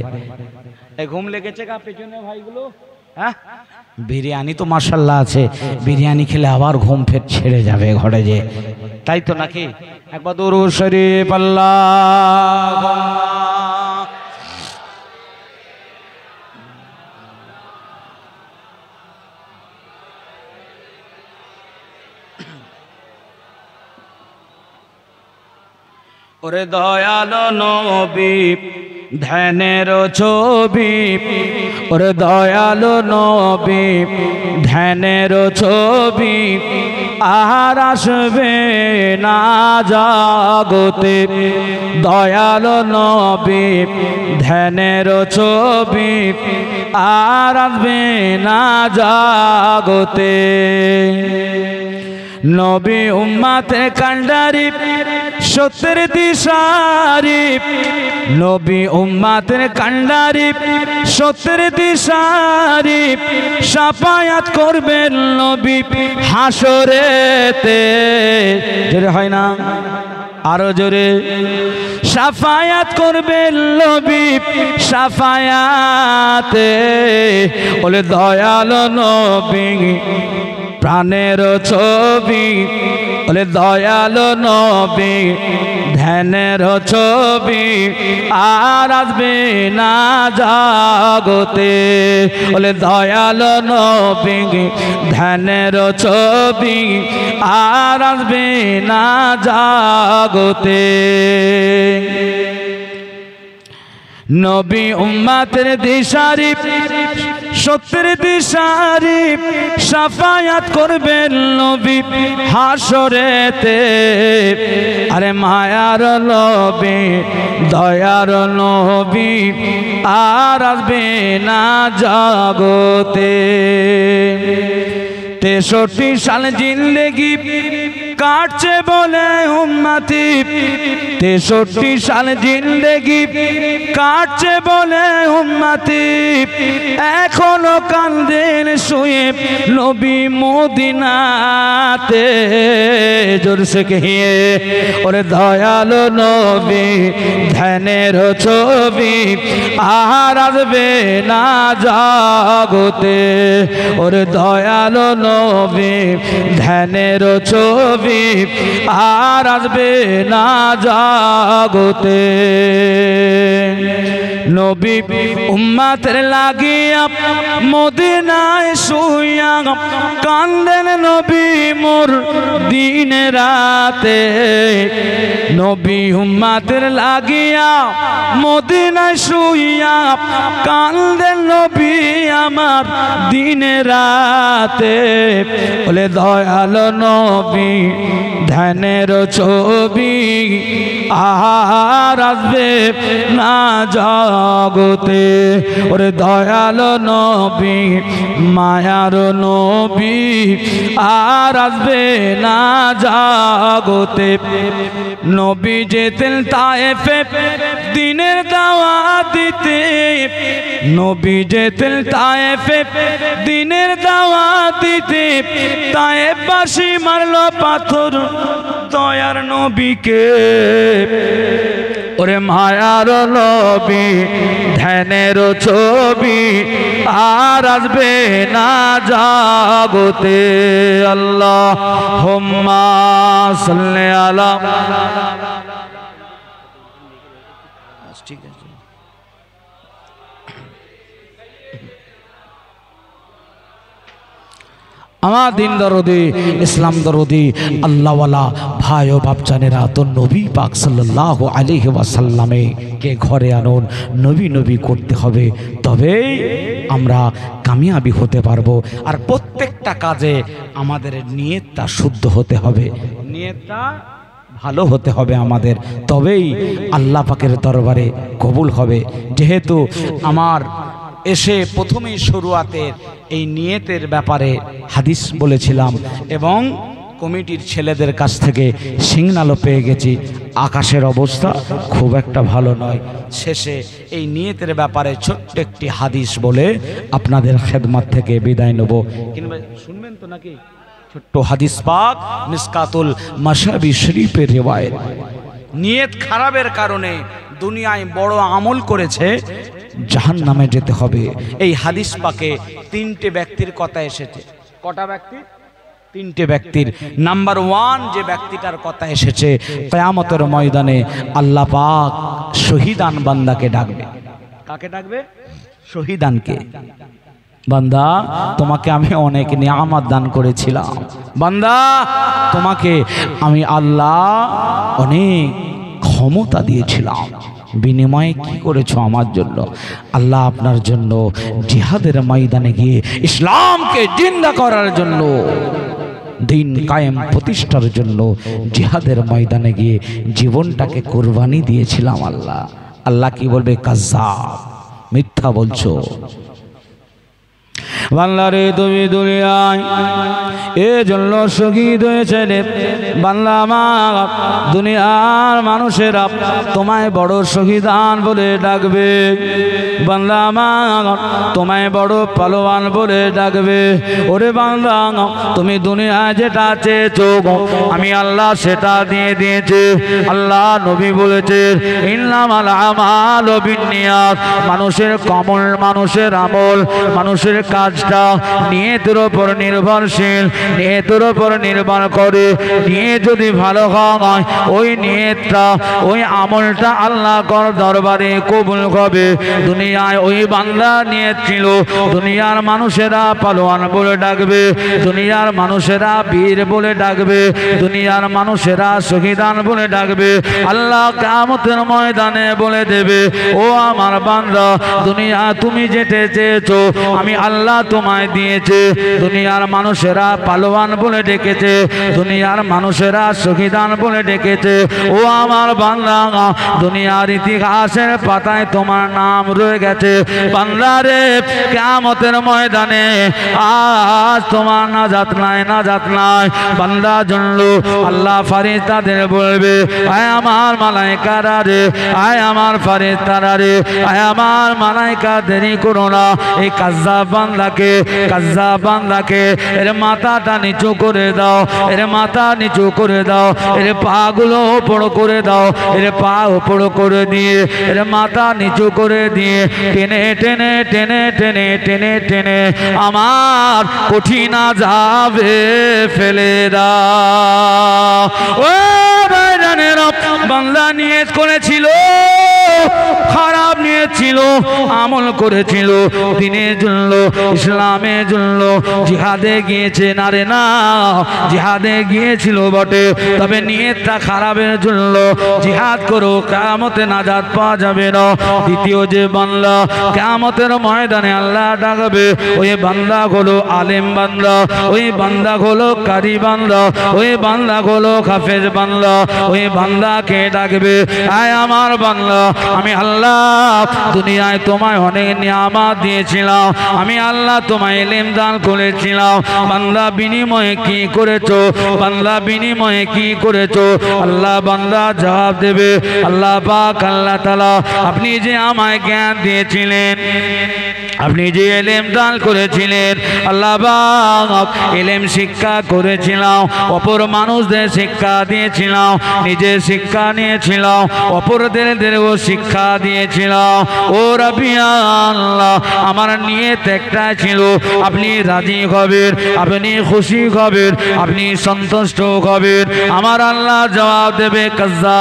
এই ঘুম লেগেছে কা পেছনে ভাইগুলো হ্যাঁ বিরিয়ানি তো মাশাআল্লাহ আছে বিরিয়ানি খেলে আবার ঘুম ফের ছেড়ে যাবে ঘরে যে তাই তো নাকি একবার দরুদ শরীফ আল্লাহুম্মা ওরে দয়ালো নবী ধ্যানের ছবি ওরে দয়ালো নবী ধ্যানের ছবি আর আসবে না জাগতে দয়ালো নবী ধ্যানের ছবি আর আসবে না জাগতে নবী উম্মতে কান্ডারি সত্যের দিশারি নবী উম্মতের কান্ডারি সত্যের দিশারি শাফায়াত করবেন নবী হাসরেতে জোরে হয় না আরো জোরে শাফায়াত করবেন নবী শাফায়াতে বলে দয়ালো নবী প্রাণের ছবি বলে দয়ালো নবী ধ্যানের ছবি আর আসবে না জাগতে বলে দয়ালো নবী ধ্যানের ছবি আর আসবে না জাগতে নবী উম্মতের দিশারি সত্যের দিশারি শাফায়াত করবেন নবী হাসরেতে আরে মায়ার নবী দয়ার নবী আর আসবে না জগতে 63 সাল জিন্দেগি কাটছে বলে উম্মতি 63 সাল জিন্দেগি কাট কাঁদছে বলে উম্মতি এখনো কান্দেন শুয়ে নবী মদিনাতে জোরসে কহিয়ে ওরে দয়ালো নবী ধ্যানের ছবি আর আসবে না জগতে ওরে দয়ালো নবী ধ্যানের ছবি আর আসবে না জগতে নবী উম্মতের লাগিয়া মদিনায় শুইয়া কান্দেন নবী মোর দিন রাতে নবী উম্মতের লাগিয়া মদিনায় শুইয়া কান্দেন নবী আমার দিন রাতে বলে দয়ালো নবী ধ্যানের ছবি আর আসবে না জগতে ওরে দয়ালো নবী মায়ার নবী আর আসবে না জগতে নবী যেতেন তায়েফে দিনের দাওয়াত দিতে নবী যেতেন তায়েফে দিনের দাওয়াত দিতে তায়েফবাসী মারলো পাথর দয়ার নবীকে ওরে মায়ার নবী ধ্যানের ছবি আর আসবে না জগতে আল্লাহুম্মা সাল্লি আলা ঠিক আছে আমার দিন দরদি ইসলাম দরদি আল্লাহওয়ালা ভাই ও বাপজানেরা তো নবী পাক সাল্লাল্লাহু আলাইহি ওয়াসাল্লামে কে ঘরে আনুন নবী নবী করতে হবে তবেই আমরা কামিয়াবি হতে পারবো আর প্রত্যেকটা কাজে আমাদের নিয়তটা শুদ্ধ হতে হবে নিয়তটা ভালো হতে হবে আমাদের তবেই আল্লাহ পাকের দরবারে কবুল হবে যেহেতু আমার এসে প্রথমেই শুরুয়াতের এই নিয়তের ব্যাপারে হাদিস বলেছিলাম এবং কমিটির ছেলেদের কাছ থেকে সিগন্যালও পেয়ে গেছি আকাশের অবস্থা খুব একটা ভালো নয় শেষে এই নিয়তের ব্যাপারে ছোট্ট একটি হাদিস বলে আপনাদের খেদমত থেকে বিদায় নেব কিংবা শুনবেন তো নাকি ছোট্ট হাদিস পাক মিসকাতুল মাশাবি শরীফের রিওয়ায়াত নিয়ত খারাপের কারণে দুনিয়ায় বড় আমল করেছে জাহান্নামে যেতে হবে এই হাদিস পাকে তিনটে ব্যক্তির কথা এসেছে কটা ব্যক্তি তিনটে ব্যক্তির নাম্বার 1 যে ব্যক্তিটার কথা এসেছে কিয়ামতের ময়দানে আল্লাহ পাক শহীদান বান্দাকে ডাকবে কাকে ডাকবে শহীদানকে বান্দা তোমাকে আমি অনেক নিয়ামত দান করেছিলাম বান্দা তোমাকে আমি আল্লাহ অনেক ক্ষমতা দিয়েছিলাম বিনিময়ে কি করেছো আমার জন্য আল্লাহ আপনার জন্য জিহাদের ময়দানে গিয়ে ইসলামকে জিন্দা করার জন্য দিন কায়েম প্রতিষ্ঠার জন্য জিহাদের ময়দানে গিয়ে জীবনটাকে কুরবানি দিয়েছিলাম আল্লাহ আল্লাহ কি বলবে কাজ্জাব মিথ্যা বলছো বাংলা রে তুমি দুনিয়ায় এজন্য শহীদ হয়েছে রে বাংলা আমার দুনিয়ার মানুষেরা তোমায় বড় শহীদান বলে ডাকবে বাংলা আমার তোমায় বড় পালোয়ান বলে ডাকবে ওরে বাংলা তুমি দুনিয়ায় যেটা চেয়েছো আমি আল্লাহ সেটা দিয়ে দিয়েছে আল্লাহ নবী বলেছে ইন্নামাল আমালু বিন্নিয়াত মানুষের কমল মানুষের আমল মানুষের কাজটা নিয়তের উপর নির্ভরশীল নিয়তের উপর নির্ভর করে নিয়ত যদি ভালো হয় ওই নিয়তটা ওই আমলটা আল্লাহর দরবারে কবুল হবে দুনিয়ায় ওই বান্দা নিয়ত ছিল দুনিয়ার মানুষেরা পালোয়ান বলে ডাকবে দুনিয়ার মানুষেরা বীর বলে ডাকবে দুনিয়ার মানুষেরা শহীদান বলে ডাকবে আল্লাহ কিয়ামতের ময়দানে বলে দেবে ও আমার বান্দা দুনিয়া তুমি যেতে চেয়েছো আমি আল্লাহ তোমায় দিয়েছে, দুনিয়ার মানুষেরা পালোয়ান বলে ডেকেছে, দুনিয়ার মানুষেরা শহীদান বলে ডেকেছে। ও আমার বান্দা, দুনিয়ার ইতিহাসের পাতায় তোমার নাম রয়ে গেছে। বান্দা রে, কিয়ামতের ময়দানে আজ তোমার নাজাত নাই, নাজাত নাই। বান্দা জানলো আল্লাহ ফারিস্তাদের বলবে, আয় আমার মালাইকারা রে, আয় আমার ফারিস্তারা রে, আয় আমার মালাইকা, দেরি করো না। এই কাজ্জাব বান্দাকে, কাজ্জাব বান্দাকে এর মাথাটা নিচু করে দাও, এর মাথা নিচু করে দাও, এর পা গুলো উপর করে দাও, এর পা উপর করে দিয়ে এর মাথা নিচু করে দিয়ে টেনে টেনে টেনে টেনে টেনে টেনে আমার কঠিন আযাবে ফেলে দাও। ও ভাইজানের, বান্দা নিয়ত করেছিল, খারাপ নিয়ত ছিল, আমল করেছিল, দিনের জন্য, ইসলামের জন্য জিহাদে গিয়েছে, না রে না, জিহাদে গিয়েছিল বটে, তবে নিয়তটা খারাপের জন্য। জিহাদ করো, কিয়ামতে নাজাত পাওয়া যাবে না। দ্বিতীয় যে বান্দা কিয়ামতের ময়দানে আল্লাহ ডাকবে, ওই বান্দা হলো আলেম বান্দা, ওই বান্দা হলো কারি বান্দা, ওই বান্দা হলো হাফেজ বান্দা। ওই বান্দাকে ডাকবে, আয় আমার বান্দা, আমি আল্লাহ দুনিয়ায় তোমায় অনেক নিয়ামত দিয়েছিলাম, আমি আল্লাহ তোমায় ইলম দান করেছিলাম, বান্দা বিনিময়ে কি করেছো, বান্দা বিনিময়ে কি করেছো? আল্লাহ বান্দা জবাব দেবে, আল্লাহ পাক, আল্লাহ তাআলা, আপনি যে আমায় জ্ঞান দিয়েছিলেন, আপনি যে ইলম দান করেছিলেন, আল্লাহ পাক, ইলম শিক্ষা করেছিলাম, অপর মানুষদের শিক্ষা দিয়েছিলাম, নিজে শিক্ষা নিয়েছিলাম, অপরদেরও শিক্ষা দিয়েছিলাম। ও রাব্বি আল্লাহ, আমার নিয়ত একটাই ছিল, আপনি রাজি হবেন, আপনি খুশি হবেন, আপনি সন্তুষ্ট হবেন। আমার আল্লাহ জবাব দেবে, কাজ্জাব,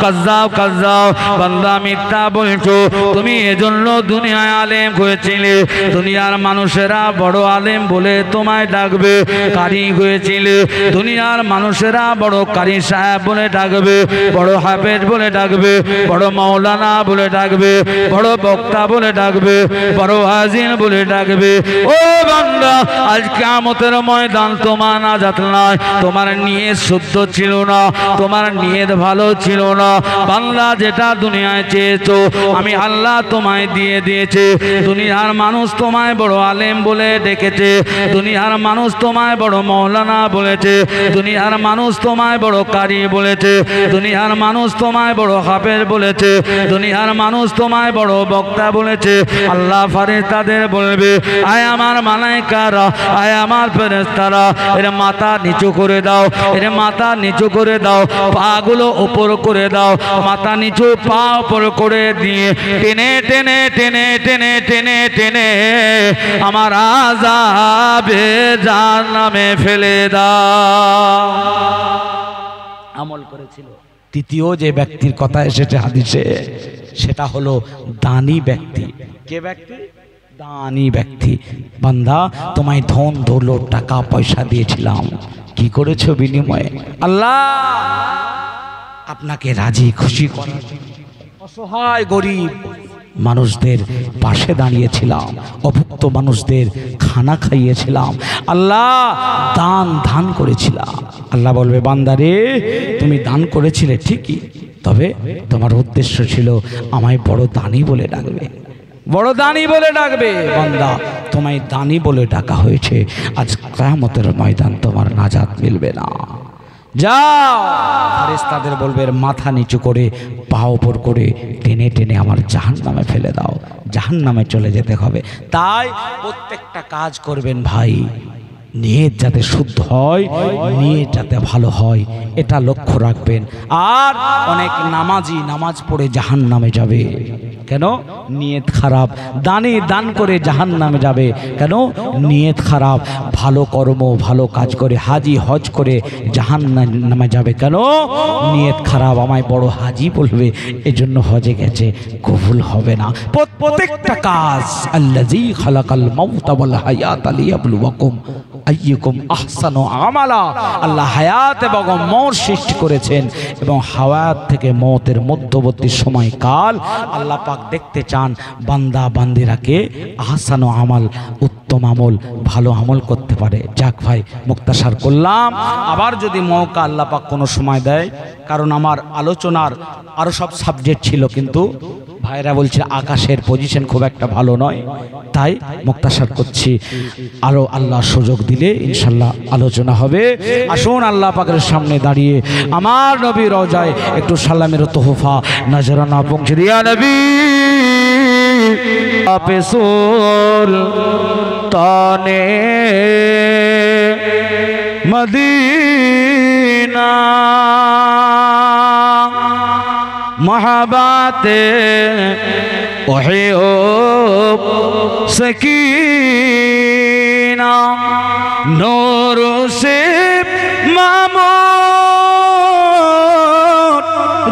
কাজ্জাব, কাজ্জাব, বান্দা মিথ্যা বলছো, তুমি এজন্য দুনিয়ায় আলেম হয়েছিলে, দুনিয়ার মানুষেরা বড় আলেম বলে তোমায় ডাকবে, কারি হয়েছিলে, দুনিয়ার মানুষেরা বড় কারি সাহেব বলে ডাকবে, বড় হাফেজ বলে ডাকবে, বড় মাওলানা বলে ডাকবে, বড় বক্তা বলে ডাকবে, বড় হাজির বলে ডাকবে। ও বান্দা, আজ কিয়ামতের ময়দান তোমার নাজাত নাই, তোমার নিয়ত শুদ্ধ ছিল না, তোমার নিয়ত ভালো ছিল না। বান্দা, যেটা দুনিয়ায় চেয়েছো আমি আল্লাহ তোমায় দিয়ে দিয়েছে। দুনিয়ার মানুষ তোমায় বড় আলেম বলে ডেকেছে, দুনিয়ার মানুষ তোমায় বড় মাওলানা বলেছে, দুনিয়ার মানুষ তোমায় বড় কারি বলেছে, দুনিয়ার মানুষ তোমায় বড় হাফেজ বলেছে, দুনিয়ার মানুষ তোমায় বড় বক্তা বলেছে। আল্লাহ ফারেস্তাদের বলবে, আয় আমার মালাইকারা, আয় আমার ফেরেশতারা, এর মাথা নিচু করে দাও, এর মাথা নিচু করে দাও, পা গুলো উপর করে দাও, মাথা নিচু, পা উপর করে দিয়ে টেনে টেনে টেনে টেনে টেনে টেনে আমার আযাবে জাহান্নামে ফেলে দাও। আমল করেছিল। তৃতীয় যে ব্যক্তির কথা এসেছে হাদিসে, সেটা হলো দানী ব্যক্তি। কে ব্যক্তি? দানী ব্যক্তি। বান্দা, তোমায় ধন দৌলত টাকা পয়সা দিয়েছিলাম, কি করেছো বিনিময়ে? আল্লাহ আপনাকে রাজি খুশি করে অসহায় গরিব মানুষদের পাশে দাঁড়িয়েছিলাম, অভুক্ত মানুষদের খানা খাইয়েছিলাম, আল্লাহ দান ধান করেছিলাম। আল্লাহ বলবে, বান্দারে, তুমি দান করেছিলে ঠিকই, তবে তোমার উদ্দেশ্য ছিল আমায় বড় দানি বলে ডাকবে, বড় দানি বলে ডাকবে। বান্দা, তোমায় দানি বলে ডাকা হয়েছে, আজ কিয়ামতের ময়দান তোমার নাজাত মিলবে না। যাও, ফেরেশতাদের বলবে, মাথা নিচু করে পা উপর করে টেনে টেনে আমার জাহান্নামে ফেলে দাও, জাহান্নামে চলে যেতে হবে। তাই প্রত্যেকটা কাজ করবেন ভাই, নিয়ত যাতে শুদ্ধ হয়, নিয়ত যাতে ভালো হয়, এটা লক্ষ্য রাখবেন। আর অনেক নামাজি নামাজ পড়ে জাহান্নামে যাবে, কেন? নিয়ত খারাপ। দানি দান করে জাহান্নামে যাবে, কেন? নিয়ত খারাপ। ভালো কর্ম ভালো কাজ করে হাজি হজ করে জাহান্নামে যাবে, কেন? নিয়ত খারাপ। আমায় বড় হাজি বলবে, এজন্য হজে গেছে, কবুল হবে না। প্রত্যেকটা কাজ, আল্লাযী খালাকাল মাউতা ওয়াল হায়াতা লিয়াবলুয়াকুম আইয়ুকুম আহসানু আমালা। আল্লাহ হায়াত এবং মওত সৃষ্টি করেছেন এবং হায়াত থেকে মওতের মধ্যবর্তী সময়কাল আল্লাহ পাক দেখতে চান বান্দা বান্দিরাকে আহসানু আমাল, উত্তম আমল, ভালো আমল করতে পারে। যাক ভাই, মুক্তাসার করলাম। আবার যদি মৌকা আল্লাহ পাক কোনো সময় দেয়, কারণ আমার আলোচনার আরও সব সাবজেক্ট ছিল, কিন্তু ভাইরা বলছে আকাশের পজিশন খুব একটা ভালো নয়, তাই মুক্তাসার করছি। আরো আল্লাহ সুযোগ দিলে ইনশাল্লাহ আলোচনা হবে। আসুন আল্লাহ পাকের সামনে দাঁড়িয়ে আমার নবী রওজায় একটু সালামের তোহফা নজরানা পৌঁছে দিয়া নবী আপেসুল তানে মদিনা মহাবাতে ওহে ও সকিনা নূর সে মামুন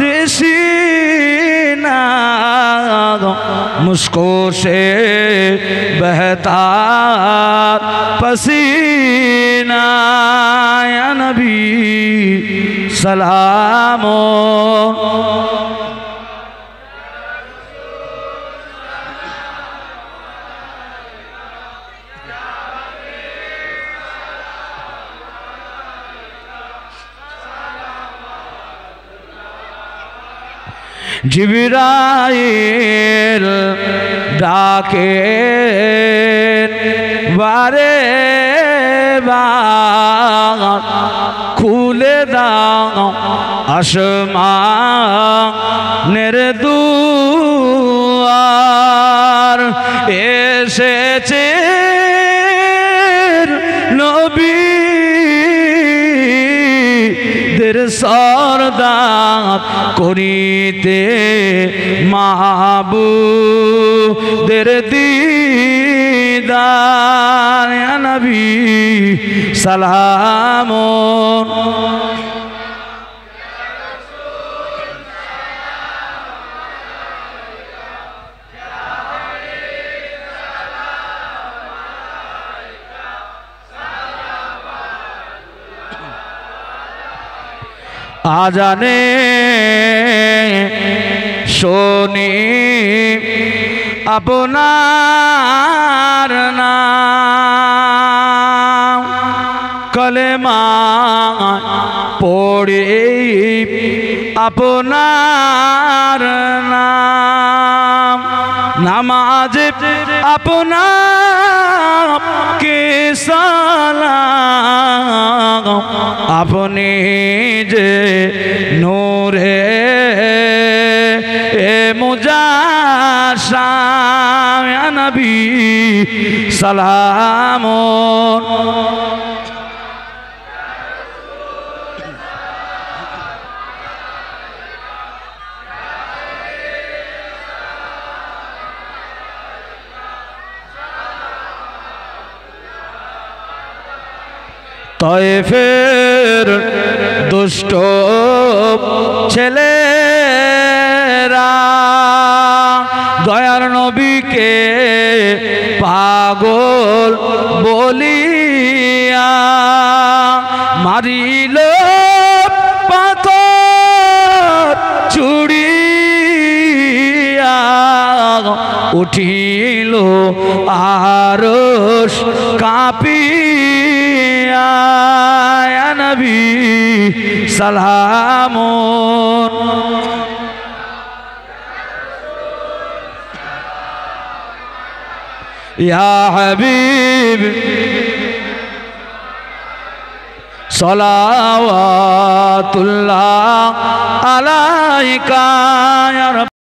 রেশিনা मुझको से बहता पसीना या नबी सलामो। জিবরাইল ডাকে বারে বার খুলে দাও আসমানের দুয়ার এসেছে নবী সরদার করিতে মাহবুবের দিদার ইয়া নবী সালাম। আজানে শুনি আপনার নাম, কলেমা পড়ি আপনার নাম, নামাজে আপনাকে সালাম, আপনি যে নূরে মুজাশাম ইয়া নবী সালাম। তয়েফের দুষ্ট ছেলেরা দয়ার নবীকে পাগল বলিয়া মারিল পাথর চুড়িয়া, উঠিল আরশ কাঁপিয়া ইয়া নবী সালাম। ইয়া হাবিব সালাওয়াতুল্লাহ আলাইকা।